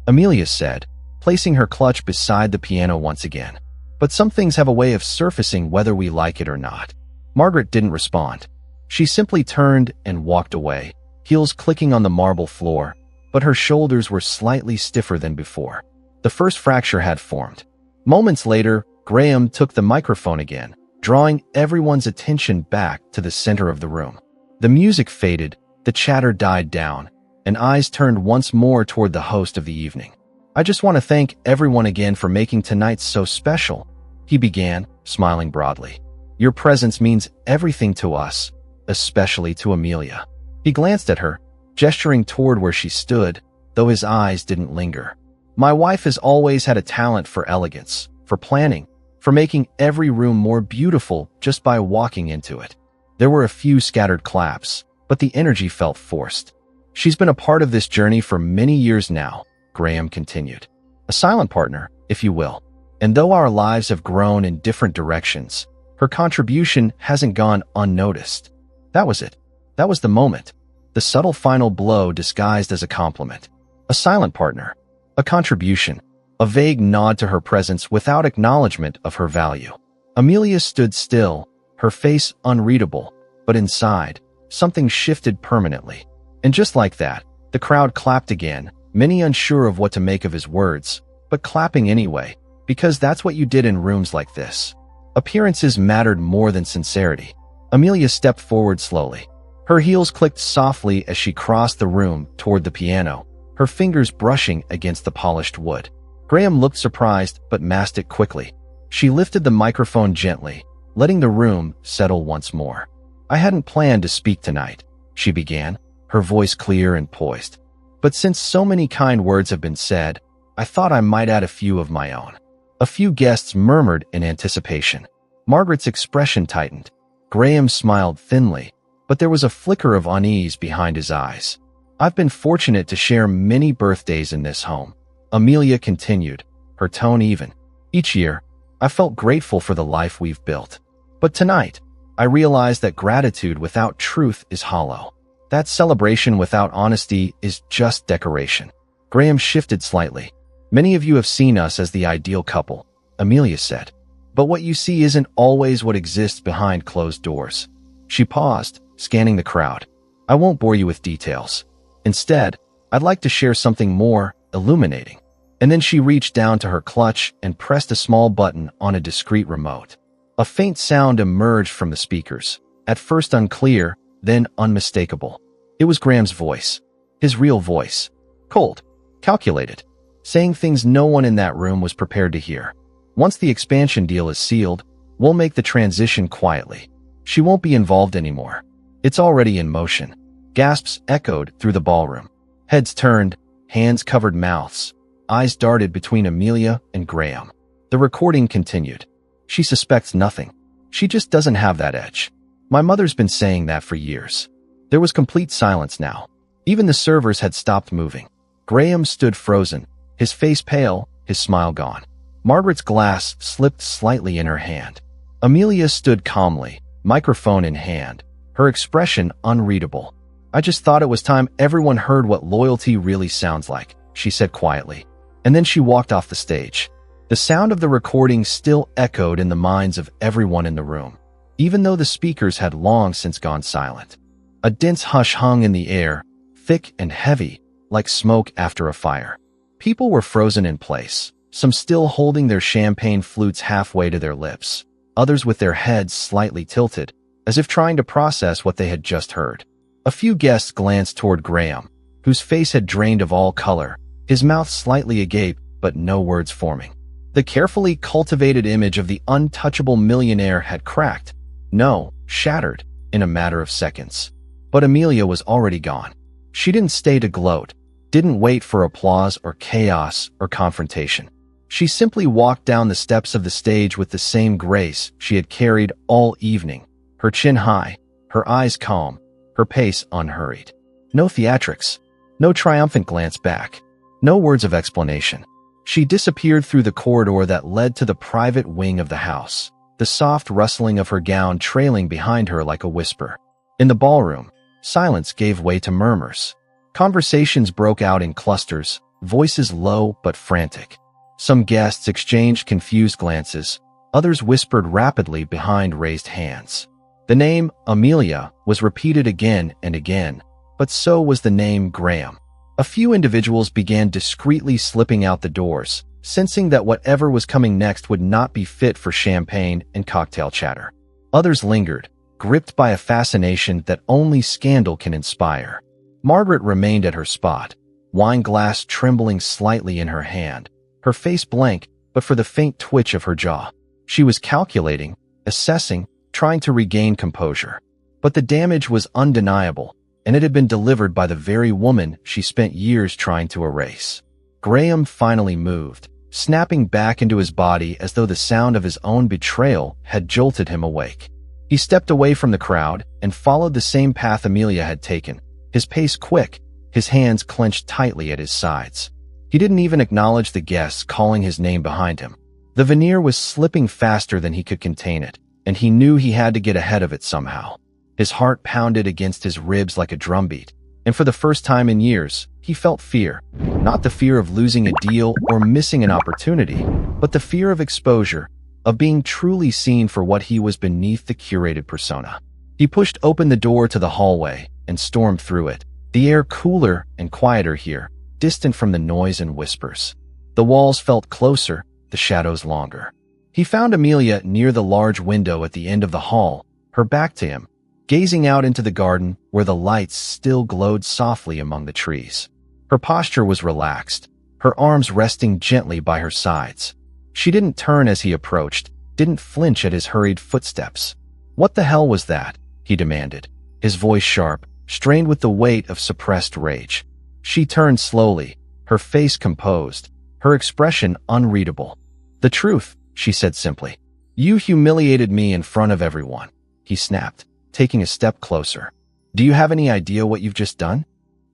Amelia said, placing her clutch beside the piano once again. "But some things have a way of surfacing whether we like it or not." Margaret didn't respond. She simply turned and walked away, heels clicking on the marble floor, but her shoulders were slightly stiffer than before. The first fracture had formed. Moments later, Graham took the microphone again, drawing everyone's attention back to the center of the room. The music faded, the chatter died down, and eyes turned once more toward the host of the evening. "I just want to thank everyone again for making tonight so special," he began, smiling broadly. "Your presence means everything to us, especially to Amelia." He glanced at her, gesturing toward where she stood, though his eyes didn't linger. "My wife has always had a talent for elegance, for planning, for making every room more beautiful just by walking into it." There were a few scattered claps, but the energy felt forced. "She's been a part of this journey for many years now," Graham continued. "A silent partner, if you will. And though our lives have grown in different directions, her contribution hasn't gone unnoticed." That was it. That was the moment. The subtle final blow disguised as a compliment. A silent partner. A contribution. A vague nod to her presence without acknowledgement of her value. Amelia stood still, her face unreadable, but inside, something shifted permanently. And just like that, the crowd clapped again, many unsure of what to make of his words, but clapping anyway, because that's what you did in rooms like this. Appearances mattered more than sincerity. Amelia stepped forward slowly. Her heels clicked softly as she crossed the room toward the piano, her fingers brushing against the polished wood. Graham looked surprised but masked it quickly. She lifted the microphone gently, letting the room settle once more. "I hadn't planned to speak tonight," she began, her voice clear and poised. "But since so many kind words have been said, I thought I might add a few of my own." A few guests murmured in anticipation. Margaret's expression tightened. Graham smiled thinly, but there was a flicker of unease behind his eyes. "I've been fortunate to share many birthdays in this home," Amelia continued, her tone even. "Each year, I felt grateful for the life we've built. But tonight, I realized that gratitude without truth is hollow. That celebration without honesty is just decoration." Graham shifted slightly. "Many of you have seen us as the ideal couple," Amelia said. "But what you see isn't always what exists behind closed doors." She paused, scanning the crowd. "I won't bore you with details. Instead, I'd like to share something more illuminating." And then she reached down to her clutch and pressed a small button on a discreet remote. A faint sound emerged from the speakers, at first unclear, then unmistakable. It was Graham's voice, his real voice. Cold, calculated, saying things no one in that room was prepared to hear. "Once the expansion deal is sealed, we'll make the transition quietly. She won't be involved anymore. It's already in motion." Gasps echoed through the ballroom. Heads turned, hands covered mouths. Eyes darted between Amelia and Graham. The recording continued. "She suspects nothing. She just doesn't have that edge. My mother's been saying that for years." There was complete silence now. Even the servers had stopped moving. Graham stood frozen, his face pale, his smile gone. Margaret's glass slipped slightly in her hand. Amelia stood calmly, microphone in hand, her expression unreadable. "I just thought it was time everyone heard what loyalty really sounds like," she said quietly. And then she walked off the stage. The sound of the recording still echoed in the minds of everyone in the room, even though the speakers had long since gone silent. A dense hush hung in the air, thick and heavy, like smoke after a fire. People were frozen in place, some still holding their champagne flutes halfway to their lips, others with their heads slightly tilted, as if trying to process what they had just heard. A few guests glanced toward Graham, whose face had drained of all color, his mouth slightly agape, but no words forming. The carefully cultivated image of the untouchable millionaire had cracked, no, shattered, in a matter of seconds. But Amelia was already gone. She didn't stay to gloat, didn't wait for applause or chaos or confrontation. She simply walked down the steps of the stage with the same grace she had carried all evening, her chin high, her eyes calm, her pace unhurried. No theatrics, no triumphant glance back, no words of explanation. She disappeared through the corridor that led to the private wing of the house, the soft rustling of her gown trailing behind her like a whisper. In the ballroom, silence gave way to murmurs. Conversations broke out in clusters, voices low but frantic. Some guests exchanged confused glances, others whispered rapidly behind raised hands. The name Amelia was repeated again and again, but so was the name Graham. A few individuals began discreetly slipping out the doors, sensing that whatever was coming next would not be fit for champagne and cocktail chatter. Others lingered, gripped by a fascination that only scandal can inspire. Margaret remained at her spot, wine glass trembling slightly in her hand, her face blank but for the faint twitch of her jaw. She was calculating, assessing, trying to regain composure. But the damage was undeniable, and it had been delivered by the very woman she spent years trying to erase. Graham finally moved, snapping back into his body as though the sound of his own betrayal had jolted him awake. He stepped away from the crowd and followed the same path Amelia had taken, his pace quick, his hands clenched tightly at his sides. He didn't even acknowledge the guests calling his name behind him. The veneer was slipping faster than he could contain it, and he knew he had to get ahead of it somehow. His heart pounded against his ribs like a drumbeat, and for the first time in years, he felt fear. Not the fear of losing a deal or missing an opportunity, but the fear of exposure, of being truly seen for what he was beneath the curated persona. He pushed open the door to the hallway and stormed through it, the air cooler and quieter here, distant from the noise and whispers. The walls felt closer, the shadows longer. He found Amelia near the large window at the end of the hall, her back to him, gazing out into the garden where the lights still glowed softly among the trees. Her posture was relaxed, her arms resting gently by her sides. She didn't turn as he approached, didn't flinch at his hurried footsteps. "What the hell was that?" he demanded, his voice sharp, strained with the weight of suppressed rage. She turned slowly, her face composed, her expression unreadable. "The truth," she said simply. "You humiliated me in front of everyone," he snapped, taking a step closer. "Do you have any idea what you've just done?"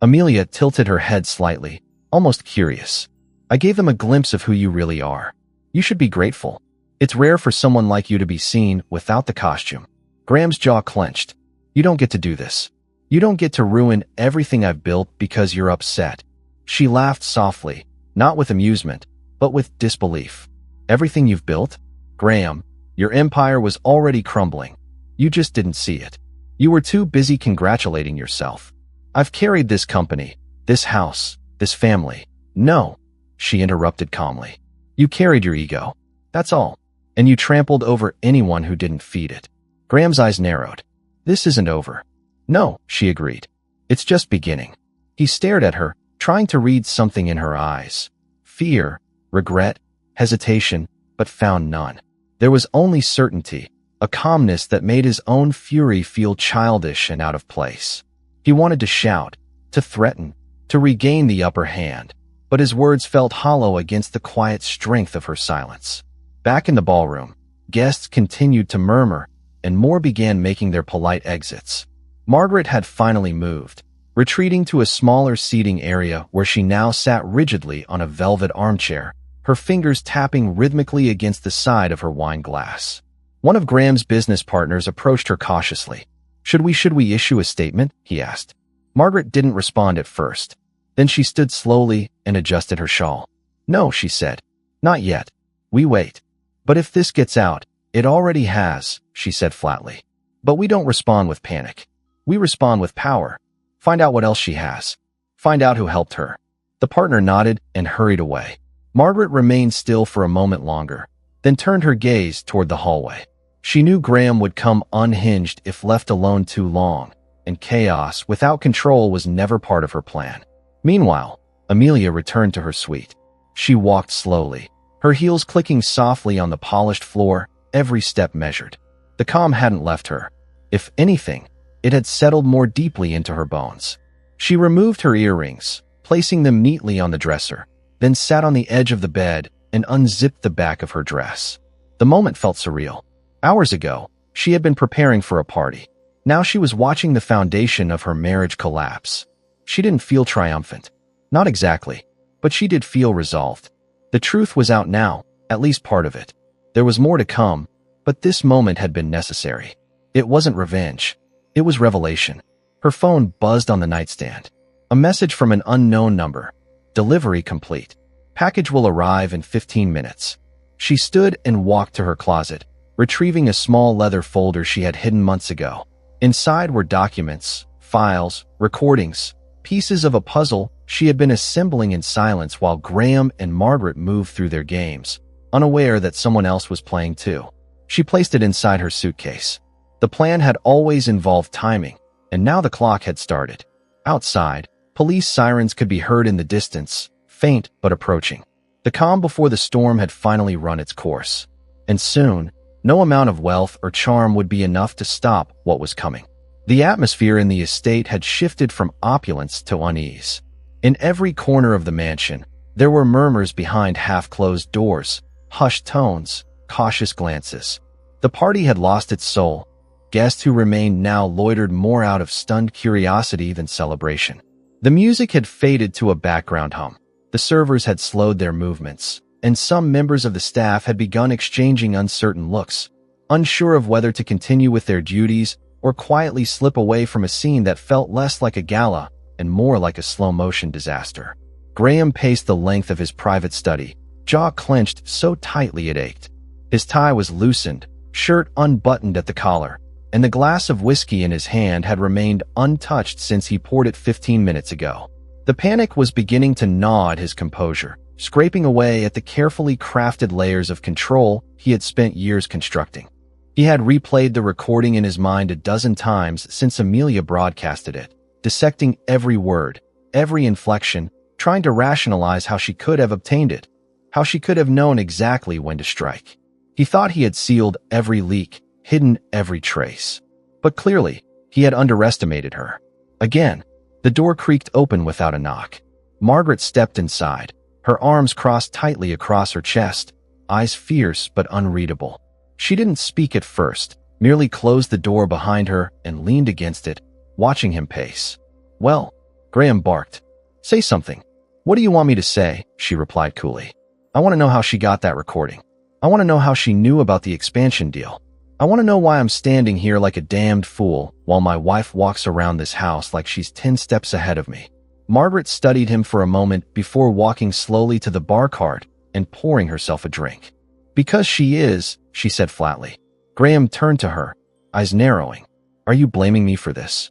Amelia tilted her head slightly, almost curious. "I gave them a glimpse of who you really are. You should be grateful. It's rare for someone like you to be seen without the costume." Graham's jaw clenched. "You don't get to do this. You don't get to ruin everything I've built because you're upset." She laughed softly, not with amusement, but with disbelief. "Everything you've built? Graham, your empire was already crumbling. You just didn't see it. You were too busy congratulating yourself. I've carried this company, this house, this family." "No," she interrupted calmly. "You carried your ego. That's all. And you trampled over anyone who didn't feed it." Graham's eyes narrowed. "This isn't over." "No," she agreed. "It's just beginning." He stared at her, trying to read something in her eyes. Fear, regret, hesitation, but found none. There was only certainty, a calmness that made his own fury feel childish and out of place. He wanted to shout, to threaten, to regain the upper hand, but his words felt hollow against the quiet strength of her silence. Back in the ballroom, guests continued to murmur, and more began making their polite exits. Margaret had finally moved, retreating to a smaller seating area where she now sat rigidly on a velvet armchair, her fingers tapping rhythmically against the side of her wine glass. One of Graham's business partners approached her cautiously. Should we issue a statement?" he asked. Margaret didn't respond at first. Then she stood slowly and adjusted her shawl. "No," she said. "Not yet. We wait. But if this gets out, it already has," she said flatly. "But we don't respond with panic. We respond with power. Find out what else she has. Find out who helped her." The partner nodded and hurried away. Margaret remained still for a moment longer, then turned her gaze toward the hallway. She knew Graham would come unhinged if left alone too long, and chaos without control was never part of her plan. Meanwhile, Amelia returned to her suite. She walked slowly, her heels clicking softly on the polished floor, every step measured. The calm hadn't left her. If anything, it had settled more deeply into her bones. She removed her earrings, placing them neatly on the dresser, then sat on the edge of the bed and unzipped the back of her dress. The moment felt surreal. Hours ago, she had been preparing for a party. Now she was watching the foundation of her marriage collapse. She didn't feel triumphant. Not exactly, but she did feel resolved. The truth was out now, at least part of it. There was more to come, but this moment had been necessary. It wasn't revenge. It was revelation. Her phone buzzed on the nightstand. A message from an unknown number. "Delivery complete. Package will arrive in 15 minutes." She stood and walked to her closet, retrieving a small leather folder she had hidden months ago. Inside were documents, files, recordings, pieces of a puzzle She had been assembling in silence while Graham and Margaret moved through their games, unaware that someone else was playing too. She placed it inside her suitcase. The plan had always involved timing, and now the clock had started. Outside, police sirens could be heard in the distance, faint but approaching. The calm before the storm had finally run its course. And soon, no amount of wealth or charm would be enough to stop what was coming. The atmosphere in the estate had shifted from opulence to unease. In every corner of the mansion, there were murmurs behind half-closed doors, hushed tones, cautious glances. The party had lost its soul. Guests who remained now loitered more out of stunned curiosity than celebration. The music had faded to a background hum. The servers had slowed their movements, and some members of the staff had begun exchanging uncertain looks, unsure of whether to continue with their duties or quietly slip away from a scene that felt less like a gala and more like a slow-motion disaster. Graham paced the length of his private study, jaw clenched so tightly it ached. His tie was loosened, shirt unbuttoned at the collar, and the glass of whiskey in his hand had remained untouched since he poured it 15 minutes ago. The panic was beginning to gnaw at his composure, scraping away at the carefully crafted layers of control he had spent years constructing. He had replayed the recording in his mind a dozen times since Amelia broadcasted it, dissecting every word, every inflection, trying to rationalize how she could have obtained it, how she could have known exactly when to strike. He thought he had sealed every leak, hidden every trace. But clearly, he had underestimated her. Again, the door creaked open without a knock. Margaret stepped inside, her arms crossed tightly across her chest, eyes fierce but unreadable. She didn't speak at first, merely closed the door behind her and leaned against it, watching him pace. "Well," Graham barked. "Say something." "What do you want me to say?" she replied coolly. "I want to know how she got that recording. I want to know how she knew about the expansion deal. I want to know why I'm standing here like a damned fool while my wife walks around this house like she's 10 steps ahead of me." Margaret studied him for a moment before walking slowly to the bar cart and pouring herself a drink. "Because she is," she said flatly. Graham turned to her, eyes narrowing. "Are you blaming me for this?"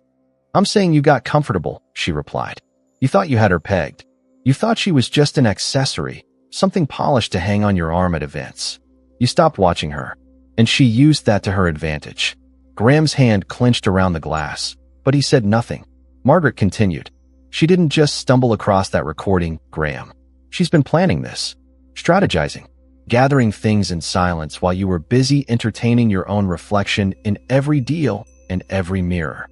"I'm saying you got comfortable," she replied. "You thought you had her pegged. You thought she was just an accessory, something polished to hang on your arm at events. You stopped watching her, and she used that to her advantage." Graham's hand clenched around the glass, but he said nothing. Margaret continued. "She didn't just stumble across that recording, Graham. She's been planning this, strategizing, gathering things in silence while you were busy entertaining your own reflection in every deal and every mirror."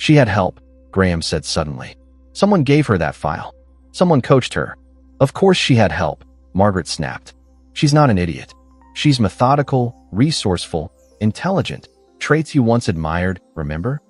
"She had help," Graham said suddenly. "Someone gave her that file. Someone coached her." "Of course she had help," Margaret snapped. "She's not an idiot. She's methodical, resourceful, intelligent, traits you once admired, remember?"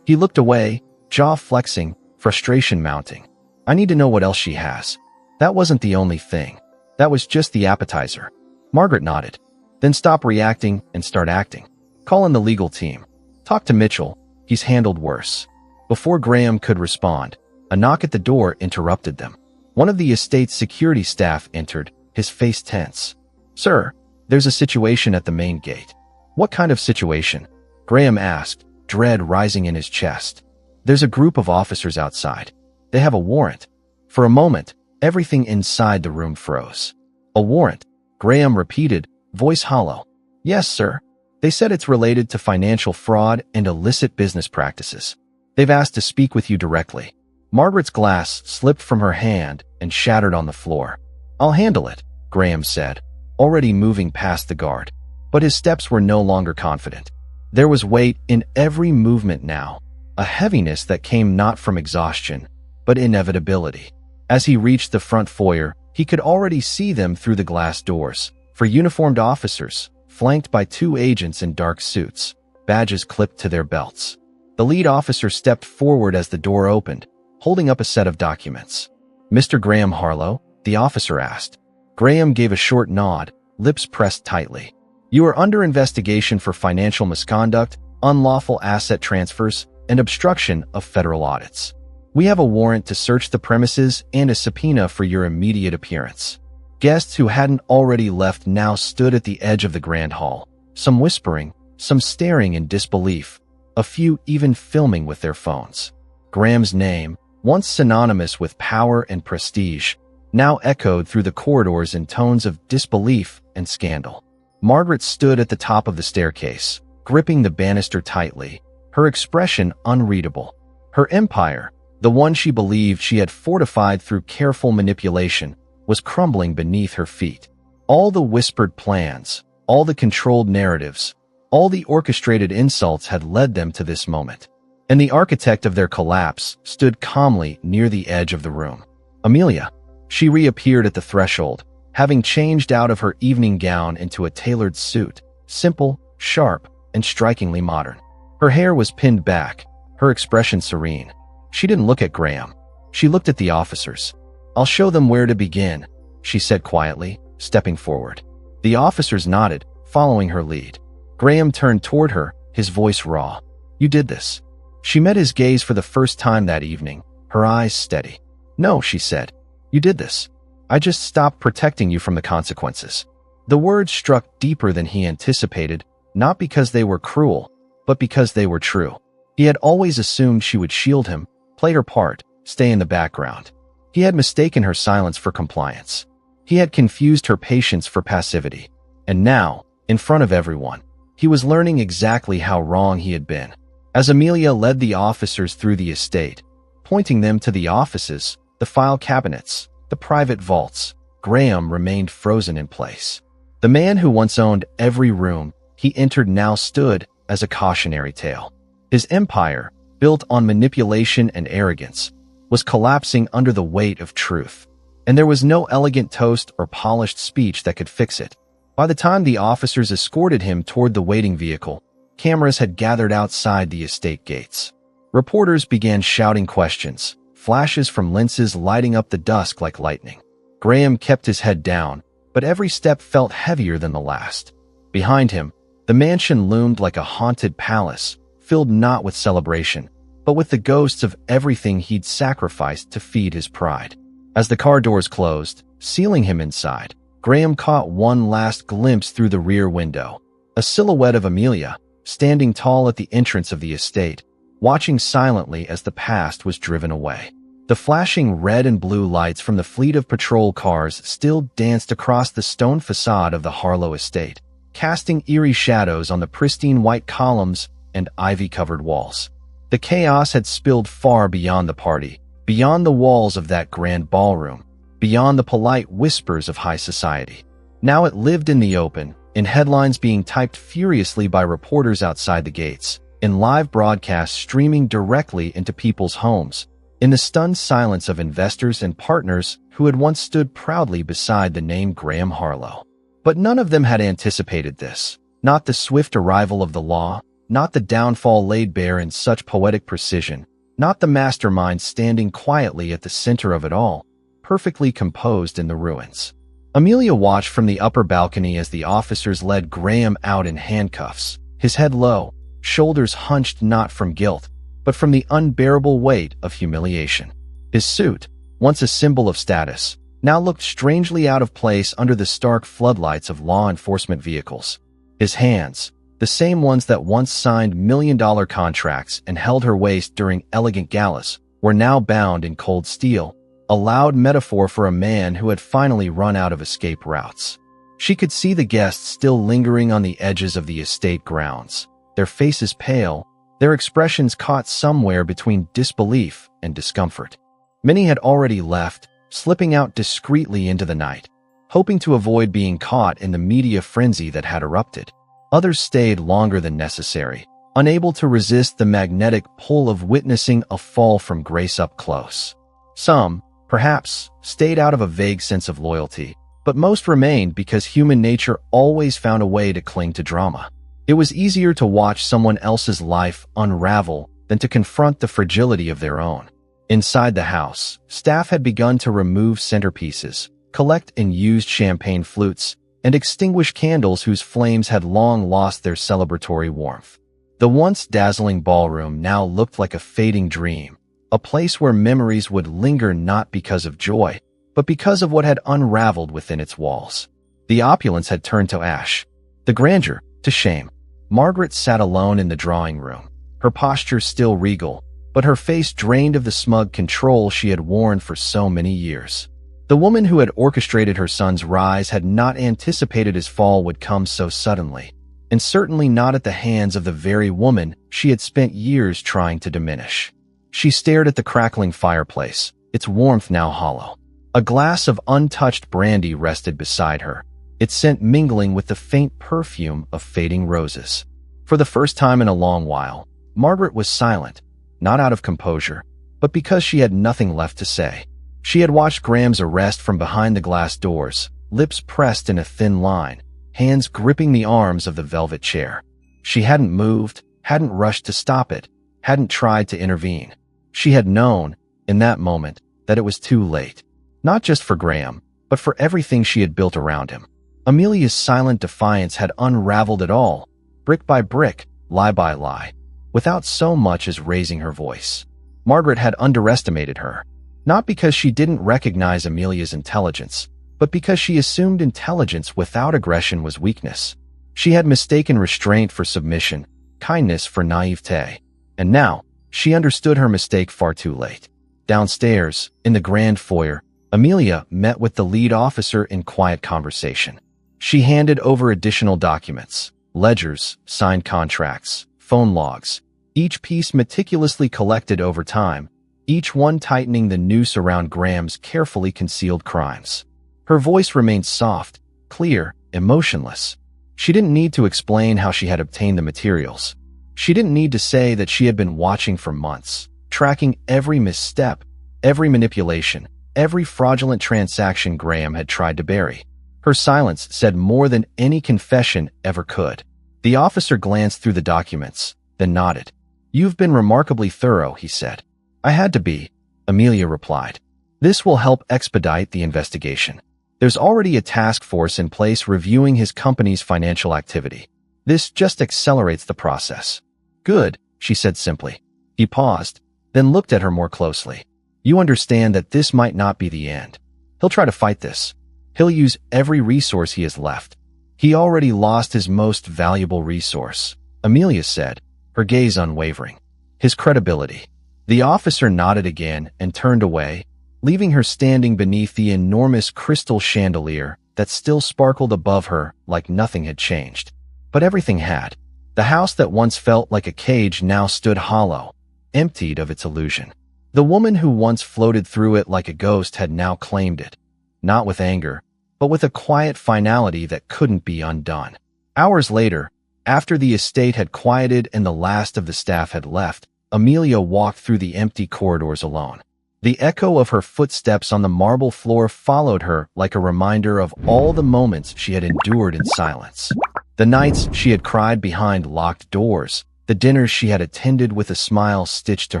He looked away, jaw flexing, frustration mounting. "I need to know what else she has. That wasn't the only thing. That was just the appetizer." Margaret nodded. "Then stop reacting and start acting. Call in the legal team. Talk to Mitchell. He's handled worse." Before Graham could respond, a knock at the door interrupted them. One of the estate's security staff entered, his face tense. "Sir, there's a situation at the main gate." "What kind of situation?" Graham asked, dread rising in his chest. "There's a group of officers outside. They have a warrant." For a moment, everything inside the room froze. "A warrant?" Graham repeated, voice hollow. "Yes, sir. They said it's related to financial fraud and illicit business practices. They've asked to speak with you directly." Margaret's glass slipped from her hand and shattered on the floor. "I'll handle it," Graham said, already moving past the guard. But his steps were no longer confident. There was weight in every movement now, a heaviness that came not from exhaustion, but inevitability. As he reached the front foyer, he could already see them through the glass doors, for uniformed officers, flanked by 2 agents in dark suits, badges clipped to their belts. The lead officer stepped forward as the door opened, holding up a set of documents. "Mr. Graham Harlow?" the officer asked. Graham gave a short nod, lips pressed tightly. "You are under investigation for financial misconduct, unlawful asset transfers, and obstruction of federal audits. We have a warrant to search the premises and a subpoena for your immediate appearance." Guests who hadn't already left now stood at the edge of the grand hall, some whispering, some staring in disbelief, a few even filming with their phones. Graham's name, once synonymous with power and prestige, now echoed through the corridors in tones of disbelief and scandal. Margaret stood at the top of the staircase, gripping the banister tightly, her expression unreadable. Her empire, the one she believed she had fortified through careful manipulation, was crumbling beneath her feet. All the whispered plans, all the controlled narratives, all the orchestrated insults had led them to this moment. And the architect of their collapse stood calmly near the edge of the room. Amelia. She reappeared at the threshold, having changed out of her evening gown into a tailored suit, simple, sharp, and strikingly modern. Her hair was pinned back, her expression serene. She didn't look at Graham. She looked at the officers. "I'll show them where to begin," she said quietly, stepping forward. The officers nodded, following her lead. Graham turned toward her, his voice raw. "You did this." She met his gaze for the first time that evening, her eyes steady. "No," she said. "You did this. I just stopped protecting you from the consequences." The words struck deeper than he anticipated, not because they were cruel, but because they were true. He had always assumed she would shield him, play her part, stay in the background. He had mistaken her silence for compliance. He had confused her patience for passivity. And now, in front of everyone, he was learning exactly how wrong he had been. As Amelia led the officers through the estate, pointing them to the offices, the file cabinets, the private vaults, Graham remained frozen in place. The man who once owned every room he entered now stood as a cautionary tale. His empire, built on manipulation and arrogance, was collapsing under the weight of truth, and there was no elegant toast or polished speech that could fix it. By the time the officers escorted him toward the waiting vehicle, cameras had gathered outside the estate gates. Reporters began shouting questions, flashes from lenses lighting up the dusk like lightning. Graham kept his head down, but every step felt heavier than the last. Behind him, the mansion loomed like a haunted palace, filled not with celebration, but with the ghosts of everything he'd sacrificed to feed his pride. As the car doors closed, sealing him inside, Graham caught one last glimpse through the rear window. A silhouette of Amelia, standing tall at the entrance of the estate, watching silently as the past was driven away. The flashing red and blue lights from the fleet of patrol cars still danced across the stone facade of the Harlow estate, casting eerie shadows on the pristine white columns and ivy-covered walls. The chaos had spilled far beyond the party, beyond the walls of that grand ballroom, beyond the polite whispers of high society. Now it lived in the open, in headlines being typed furiously by reporters outside the gates, in live broadcasts streaming directly into people's homes, in the stunned silence of investors and partners who had once stood proudly beside the name Graham Harlow. But none of them had anticipated this, not the swift arrival of the law, not the downfall laid bare in such poetic precision, not the mastermind standing quietly at the center of it all, perfectly composed in the ruins. Amelia watched from the upper balcony as the officers led Graham out in handcuffs, his head low, shoulders hunched not from guilt, but from the unbearable weight of humiliation. His suit, once a symbol of status, now looked strangely out of place under the stark floodlights of law enforcement vehicles. His hands, the same ones that once signed million-dollar contracts and held her waist during elegant galas, were now bound in cold steel, a loud metaphor for a man who had finally run out of escape routes. She could see the guests still lingering on the edges of the estate grounds, their faces pale, their expressions caught somewhere between disbelief and discomfort. Many had already left, slipping out discreetly into the night, hoping to avoid being caught in the media frenzy that had erupted. Others stayed longer than necessary, unable to resist the magnetic pull of witnessing a fall from grace up close. Some, perhaps, stayed out of a vague sense of loyalty, but most remained because human nature always found a way to cling to drama. It was easier to watch someone else's life unravel than to confront the fragility of their own. Inside the house, staff had begun to remove centerpieces, collect and used champagne flutes, and extinguish candles whose flames had long lost their celebratory warmth. The once dazzling ballroom now looked like a fading dream, a place where memories would linger not because of joy, but because of what had unraveled within its walls. The opulence had turned to ash, the grandeur to shame. Margaret sat alone in the drawing room, her posture still regal, but her face drained of the smug control she had worn for so many years. The woman who had orchestrated her son's rise had not anticipated his fall would come so suddenly, and certainly not at the hands of the very woman she had spent years trying to diminish. She stared at the crackling fireplace, its warmth now hollow. A glass of untouched brandy rested beside her, its scent mingling with the faint perfume of fading roses. For the first time in a long while, Margaret was silent, not out of composure, but because she had nothing left to say. She had watched Graham's arrest from behind the glass doors, lips pressed in a thin line, hands gripping the arms of the velvet chair. She hadn't moved, hadn't rushed to stop it, hadn't tried to intervene. She had known, in that moment, that it was too late. Not just for Graham, but for everything she had built around him. Amelia's silent defiance had unraveled it all, brick by brick, lie by lie, without so much as raising her voice. Margaret had underestimated her, not because she didn't recognize Amelia's intelligence, but because she assumed intelligence without aggression was weakness. She had mistaken restraint for submission, kindness for naivete, and now she understood her mistake far too late. Downstairs, in the grand foyer, Amelia met with the lead officer in quiet conversation. She handed over additional documents, ledgers, signed contracts, phone logs, each piece meticulously collected over time, each one tightening the noose around Graham's carefully concealed crimes. Her voice remained soft, clear, emotionless. She didn't need to explain how she had obtained the materials. She didn't need to say that she had been watching for months, tracking every misstep, every manipulation, every fraudulent transaction Graham had tried to bury. Her silence said more than any confession ever could. The officer glanced through the documents, then nodded. "You've been remarkably thorough," he said. "I had to be," Amelia replied. "This will help expedite the investigation. There's already a task force in place reviewing his company's financial activity. This just accelerates the process." "Good," she said simply. He paused, then looked at her more closely. "You understand that this might not be the end. He'll try to fight this. He'll use every resource he has left. He already lost his most valuable resource," Amelia said, her gaze unwavering. "His credibility." The officer nodded again and turned away, leaving her standing beneath the enormous crystal chandelier that still sparkled above her like nothing had changed. But everything had. The house that once felt like a cage now stood hollow, emptied of its illusion. The woman who once floated through it like a ghost had now claimed it, not with anger, but with a quiet finality that couldn't be undone. Hours later, after the estate had quieted and the last of the staff had left, Amelia walked through the empty corridors alone. The echo of her footsteps on the marble floor followed her like a reminder of all the moments she had endured in silence. The nights she had cried behind locked doors, the dinners she had attended with a smile stitched to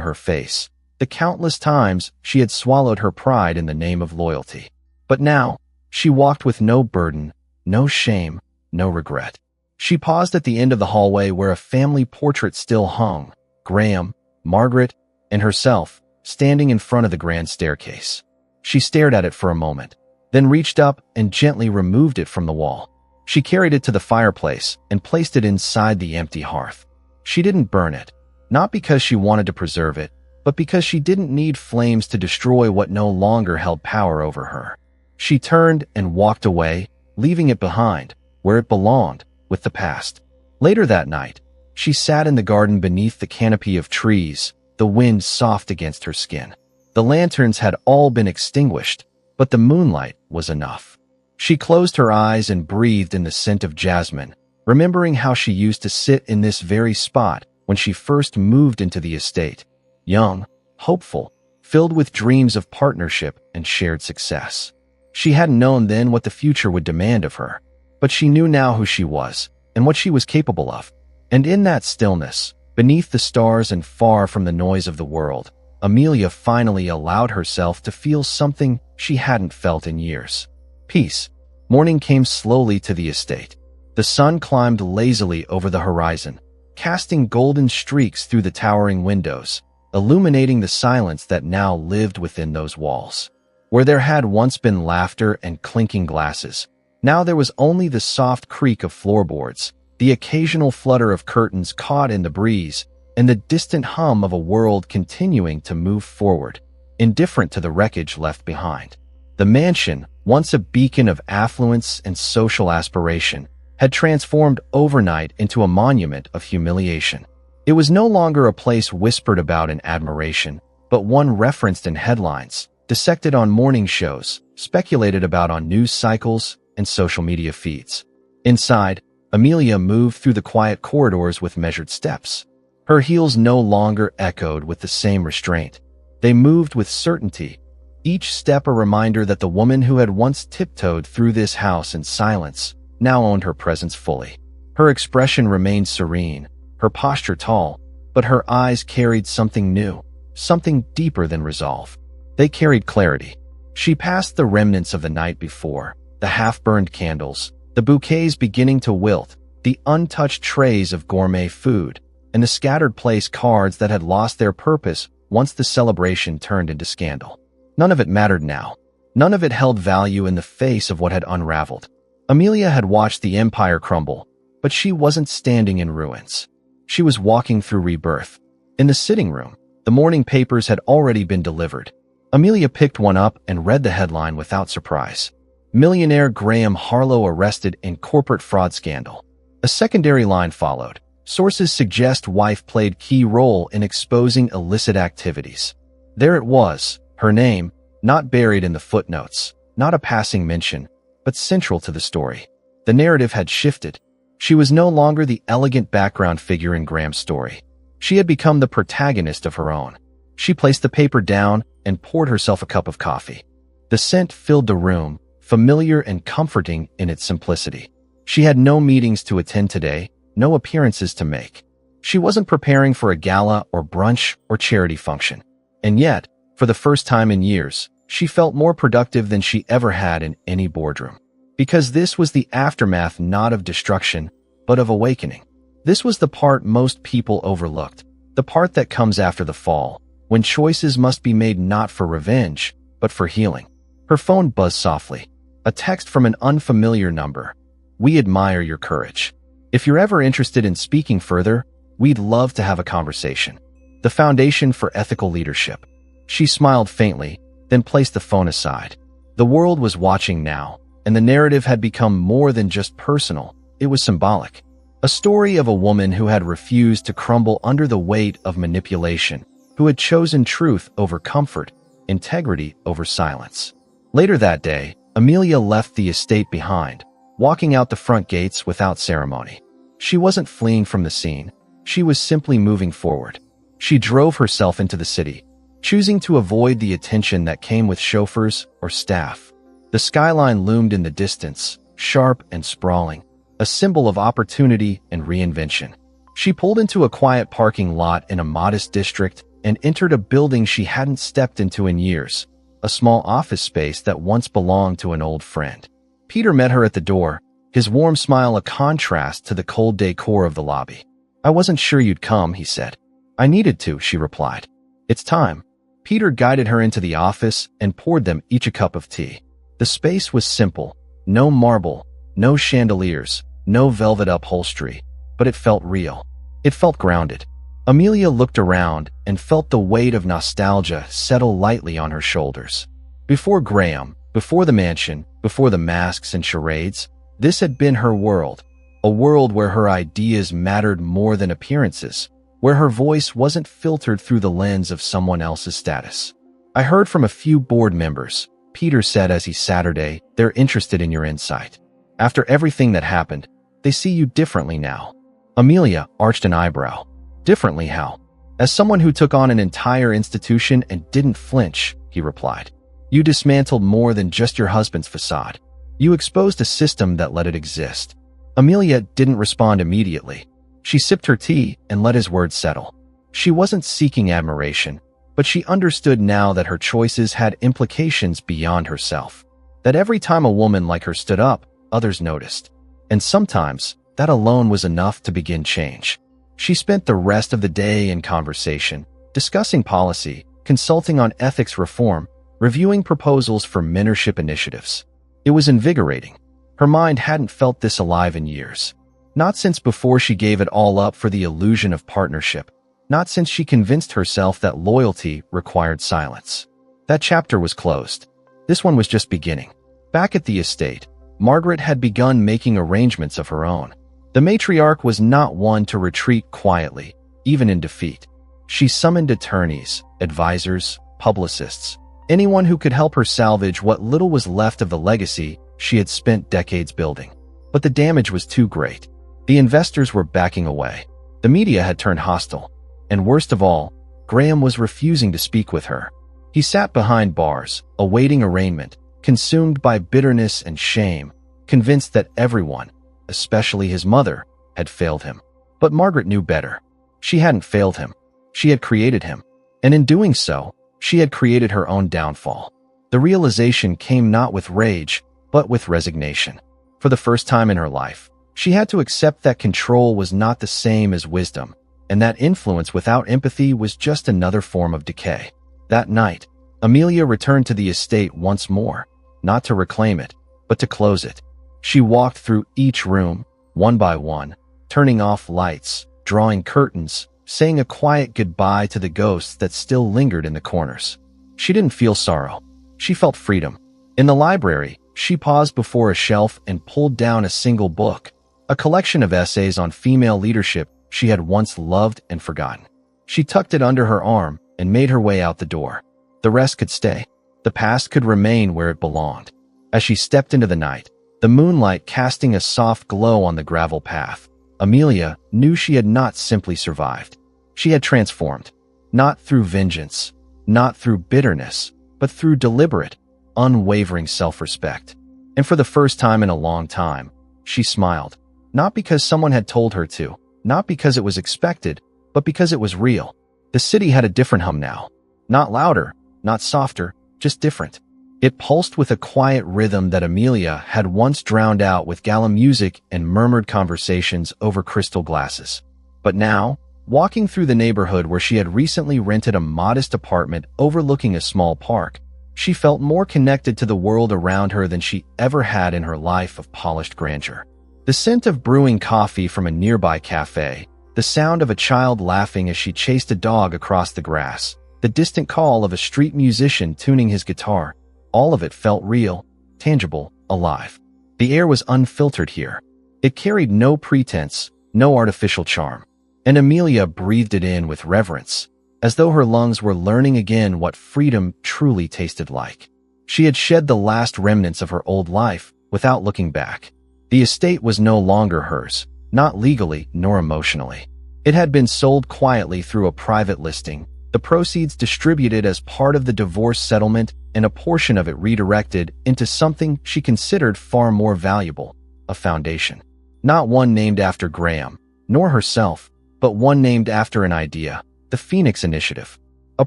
her face, the countless times she had swallowed her pride in the name of loyalty. But now, she walked with no burden, no shame, no regret. She paused at the end of the hallway where a family portrait still hung, Graham, Margaret, and herself, standing in front of the grand staircase. She stared at it for a moment, then reached up and gently removed it from the wall. She carried it to the fireplace and placed it inside the empty hearth. She didn't burn it, not because she wanted to preserve it, but because she didn't need flames to destroy what no longer held power over her. She turned and walked away, leaving it behind, where it belonged, with the past. Later that night, she sat in the garden beneath the canopy of trees, the wind soft against her skin. The lanterns had all been extinguished, but the moonlight was enough. She closed her eyes and breathed in the scent of jasmine, remembering how she used to sit in this very spot when she first moved into the estate, young, hopeful, filled with dreams of partnership and shared success. She hadn't known then what the future would demand of her, but she knew now who she was and what she was capable of. And in that stillness, beneath the stars and far from the noise of the world, Amelia finally allowed herself to feel something she hadn't felt in years. Peace. Morning came slowly to the estate. The sun climbed lazily over the horizon, casting golden streaks through the towering windows, illuminating the silence that now lived within those walls. Where there had once been laughter and clinking glasses, now there was only the soft creak of floorboards, the occasional flutter of curtains caught in the breeze, and the distant hum of a world continuing to move forward, indifferent to the wreckage left behind. The mansion, once a beacon of affluence and social aspiration, had transformed overnight into a monument of humiliation. It was no longer a place whispered about in admiration, but one referenced in headlines, dissected on morning shows, speculated about on news cycles and social media feeds. Inside, Amelia moved through the quiet corridors with measured steps. Her heels no longer echoed with the same restraint. They moved with certainty, each step a reminder that the woman who had once tiptoed through this house in silence now owned her presence fully. Her expression remained serene, her posture tall, but her eyes carried something new, something deeper than resolve. They carried clarity. She passed the remnants of the night before, the half-burned candles, the bouquets beginning to wilt, the untouched trays of gourmet food, and the scattered place cards that had lost their purpose once the celebration turned into scandal. None of it mattered now. None of it held value in the face of what had unraveled. Amelia had watched the empire crumble, but she wasn't standing in ruins. She was walking through rebirth. In the sitting room, the morning papers had already been delivered. Amelia picked one up and read the headline without surprise. Millionaire Graham Harlow arrested in corporate fraud scandal. A secondary line followed. Sources suggest wife played key role in exposing illicit activities. There it was, her name, not buried in the footnotes, not a passing mention, but central to the story. The narrative had shifted. She was no longer the elegant background figure in Graham's story. She had become the protagonist of her own. She placed the paper down and poured herself a cup of coffee. The scent filled the room, familiar and comforting in its simplicity. She had no meetings to attend today, no appearances to make. She wasn't preparing for a gala or brunch or charity function. And yet, for the first time in years, she felt more productive than she ever had in any boardroom. Because this was the aftermath not of destruction, but of awakening. This was the part most people overlooked, the part that comes after the fall, when choices must be made not for revenge, but for healing. Her phone buzzed softly. A text from an unfamiliar number. "We admire your courage. If you're ever interested in speaking further, we'd love to have a conversation." The Foundation for Ethical Leadership. She smiled faintly, then placed the phone aside. The world was watching now, and the narrative had become more than just personal, it was symbolic. A story of a woman who had refused to crumble under the weight of manipulation, who had chosen truth over comfort, integrity over silence. Later that day, Amelia left the estate behind, walking out the front gates without ceremony. She wasn't fleeing from the scene. She was simply moving forward. She drove herself into the city, choosing to avoid the attention that came with chauffeurs or staff. The skyline loomed in the distance, sharp and sprawling, a symbol of opportunity and reinvention. She pulled into a quiet parking lot in a modest district and entered a building she hadn't stepped into in years, a small office space that once belonged to an old friend. Peter met her at the door, his warm smile a contrast to the cold decor of the lobby. "I wasn't sure you'd come," he said. "I needed to," she replied. "It's time." Peter guided her into the office and poured them each a cup of tea. The space was simple, no marble, no chandeliers, no velvet upholstery, but it felt real. It felt grounded. Amelia looked around and felt the weight of nostalgia settle lightly on her shoulders. Before Graham, before the mansion, before the masks and charades, this had been her world, a world where her ideas mattered more than appearances, where her voice wasn't filtered through the lens of someone else's status. "I heard from a few board members," Peter said as he sat her down. "They're interested in your insight. After everything that happened, they see you differently now." Amelia arched an eyebrow. "Differently how?" "As someone who took on an entire institution and didn't flinch," he replied. "You dismantled more than just your husband's facade. You exposed a system that let it exist." Amelia didn't respond immediately. She sipped her tea and let his words settle. She wasn't seeking admiration, but she understood now that her choices had implications beyond herself. That every time a woman like her stood up, others noticed. And sometimes, that alone was enough to begin change. She spent the rest of the day in conversation, discussing policy, consulting on ethics reform, reviewing proposals for mentorship initiatives. It was invigorating. Her mind hadn't felt this alive in years. Not since before she gave it all up for the illusion of partnership. not since she convinced herself that loyalty required silence. That chapter was closed. This one was just beginning. Back at the estate, Margaret had begun making arrangements of her own. The matriarch was not one to retreat quietly, even in defeat. She summoned attorneys, advisors, publicists, anyone who could help her salvage what little was left of the legacy she had spent decades building. But the damage was too great. The investors were backing away. The media had turned hostile. And worst of all, Graham was refusing to speak with her. He sat behind bars, awaiting arraignment, consumed by bitterness and shame, convinced that everyone, especially his mother, had failed him. But Margaret knew better. She hadn't failed him. She had created him. And in doing so, she had created her own downfall. The realization came not with rage, but with resignation. For the first time in her life, she had to accept that control was not the same as wisdom, and that influence without empathy was just another form of decay. That night, Amelia returned to the estate once more, not to reclaim it, but to close it. She walked through each room, one by one, turning off lights, drawing curtains, saying a quiet goodbye to the ghosts that still lingered in the corners. She didn't feel sorrow. She felt freedom. In the library, she paused before a shelf and pulled down a single book, a collection of essays on female leadership she had once loved and forgotten. She tucked it under her arm and made her way out the door. The rest could stay. The past could remain where it belonged. As she stepped into the night, the moonlight casting a soft glow on the gravel path, Amelia knew she had not simply survived. She had transformed, not through vengeance, not through bitterness, but through deliberate, unwavering self-respect. And for the first time in a long time, she smiled, not because someone had told her to, not because it was expected, but because it was real. The city had a different hum now. Not louder, not softer, just different. It pulsed with a quiet rhythm that Amelia had once drowned out with gala music and murmured conversations over crystal glasses. But now, walking through the neighborhood where she had recently rented a modest apartment overlooking a small park, she felt more connected to the world around her than she ever had in her life of polished grandeur. The scent of brewing coffee from a nearby cafe, the sound of a child laughing as she chased a dog across the grass, the distant call of a street musician tuning his guitar, all of it felt real, tangible, alive. The air was unfiltered here. It carried no pretense, no artificial charm. And Amelia breathed it in with reverence, as though her lungs were learning again what freedom truly tasted like. She had shed the last remnants of her old life without looking back. The estate was no longer hers, not legally nor emotionally. It had been sold quietly through a private listing, the proceeds distributed as part of the divorce settlement and a portion of it redirected into something she considered far more valuable, a foundation. Not one named after Graham, nor herself, but one named after an idea, the Phoenix Initiative, a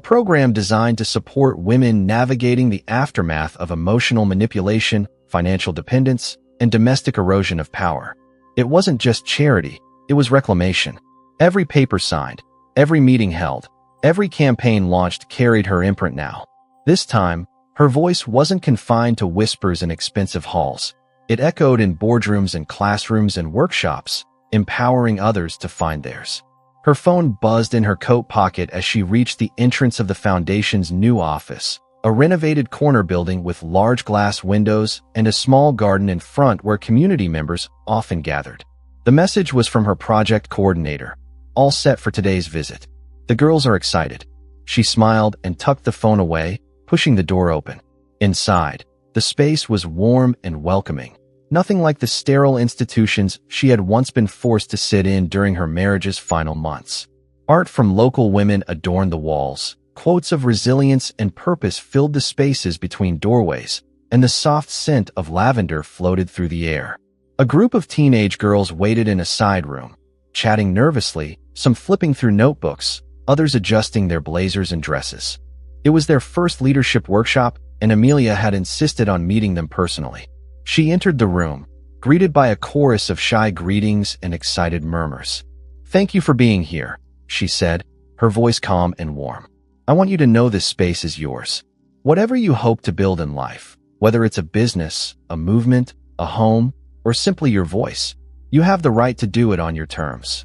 program designed to support women navigating the aftermath of emotional manipulation, financial dependence, and domestic erosion of power. It wasn't just charity, it was reclamation. Every paper signed, every meeting held, every campaign launched carried her imprint now. This time, her voice wasn't confined to whispers in expensive halls. It echoed in boardrooms and classrooms and workshops, empowering others to find theirs. Her phone buzzed in her coat pocket as she reached the entrance of the foundation's new office, a renovated corner building with large glass windows and a small garden in front where community members often gathered. The message was from her project coordinator, all set for today's visit. The girls are excited. She smiled and tucked the phone away, pushing the door open. Inside, the space was warm and welcoming. Nothing like the sterile institutions she had once been forced to sit in during her marriage's final months. Art from local women adorned the walls. Quotes of resilience and purpose filled the spaces between doorways, and the soft scent of lavender floated through the air. A group of teenage girls waited in a side room, chatting nervously, some flipping through notebooks, others adjusting their blazers and dresses. It was their first leadership workshop, and Amelia had insisted on meeting them personally. She entered the room, greeted by a chorus of shy greetings and excited murmurs. "Thank you for being here," she said, her voice calm and warm. "I want you to know this space is yours. Whatever you hope to build in life, whether it's a business, a movement, a home, or simply your voice, you have the right to do it on your terms."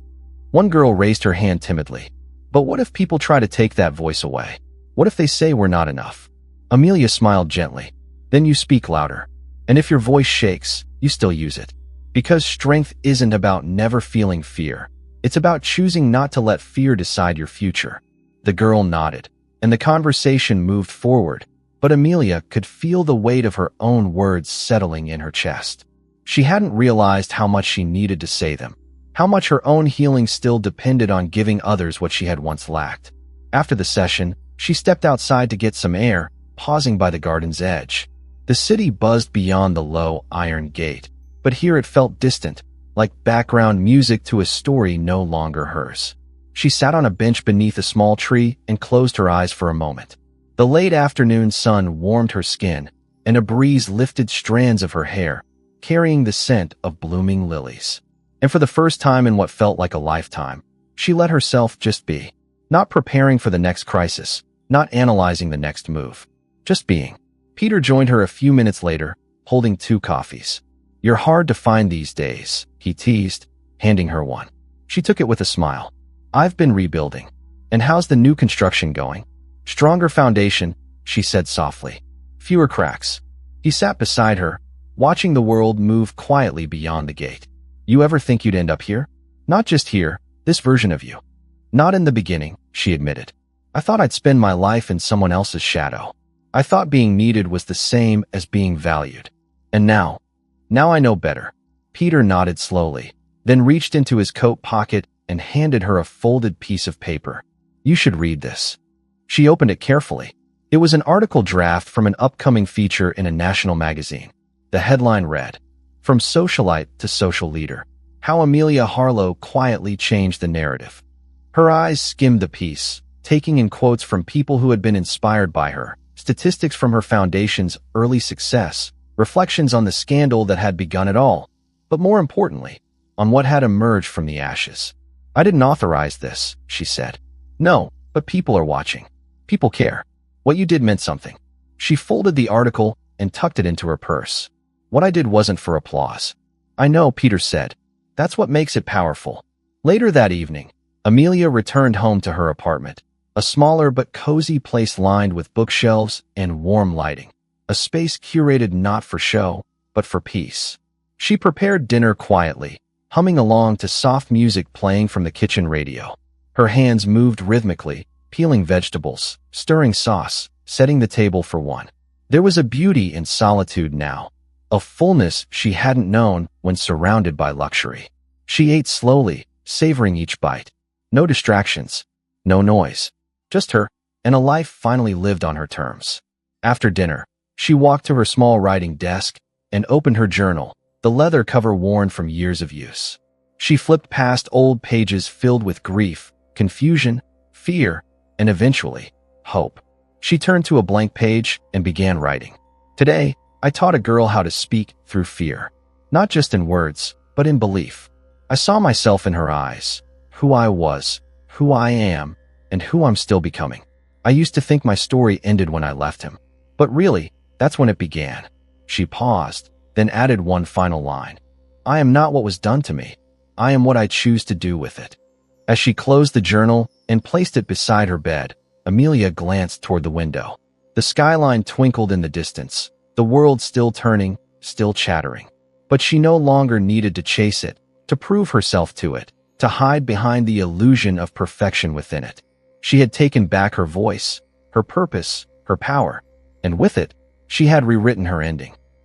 One girl raised her hand timidly. But what if people try to take that voice away? What if they say we're not enough? Amelia smiled gently. Then you speak louder. And if your voice shakes, you still use it. Because strength isn't about never feeling fear. It's about choosing not to let fear decide your future. The girl nodded, and the conversation moved forward, but Amelia could feel the weight of her own words settling in her chest. She hadn't realized how much she needed to say them, how much her own healing still depended on giving others what she had once lacked. After the session, she stepped outside to get some air, pausing by the garden's edge. The city buzzed beyond the low iron gate, but here it felt distant, like background music to a story no longer hers. She sat on a bench beneath a small tree and closed her eyes for a moment. The late afternoon sun warmed her skin, and a breeze lifted strands of her hair, carrying the scent of blooming lilies. And for the first time in what felt like a lifetime, she let herself just be, not preparing for the next crisis, not analyzing the next move, just being. Peter joined her a few minutes later, holding 2 coffees. You're hard to find these days, he teased, handing her one. She took it with a smile. I've been rebuilding. And how's the new construction going? Stronger foundation, she said softly. Fewer cracks. He sat beside her, watching the world move quietly beyond the gate. You ever think you'd end up here? Not just here, this version of you. Not in the beginning, she admitted. I thought I'd spend my life in someone else's shadow. I thought being needed was the same as being valued. And now I know better. Peter nodded slowly, then reached into his coat pocket and handed her a folded piece of paper. You should read this. She opened it carefully. It was an article draft from an upcoming feature in a national magazine. The headline read, From Socialite to Social Leader, How Amelia Harlow Quietly Changed the Narrative. Her eyes skimmed the piece, taking in quotes from people who had been inspired by her, statistics from her foundation's early success, reflections on the scandal that had begun it all, but more importantly, on what had emerged from the ashes. I didn't authorize this, she said. No, but people are watching. People care. What you did meant something. She folded the article and tucked it into her purse. What I did wasn't for applause. I know, Peter said. That's what makes it powerful. Later that evening, Amelia returned home to her apartment, a smaller but cozy place lined with bookshelves and warm lighting, a space curated not for show, but for peace. She prepared dinner quietly, humming along to soft music playing from the kitchen radio. Her hands moved rhythmically, peeling vegetables, stirring sauce, setting the table for one. There was a beauty in solitude now, a fullness she hadn't known when surrounded by luxury. She ate slowly, savoring each bite. No distractions, no noise, just her, and a life finally lived on her terms. After dinner, she walked to her small writing desk and opened her journal, the leather cover worn from years of use. She flipped past old pages filled with grief, confusion, fear, and eventually, hope. She turned to a blank page and began writing. Today, I taught a girl how to speak through fear. Not just in words, but in belief. I saw myself in her eyes, who I was, who I am, and who I'm still becoming. I used to think my story ended when I left him. But really, that's when it began. She paused, then added one final line. I am not what was done to me. I am what I choose to do with it. As she closed the journal and placed it beside her bed, Amelia glanced toward the window. The skyline twinkled in the distance, the world still turning, still chattering. But she no longer needed to chase it, to prove herself to it, to hide behind the illusion of perfection within it. She had taken back her voice, her purpose, her power, and with it, she had rewritten her ending.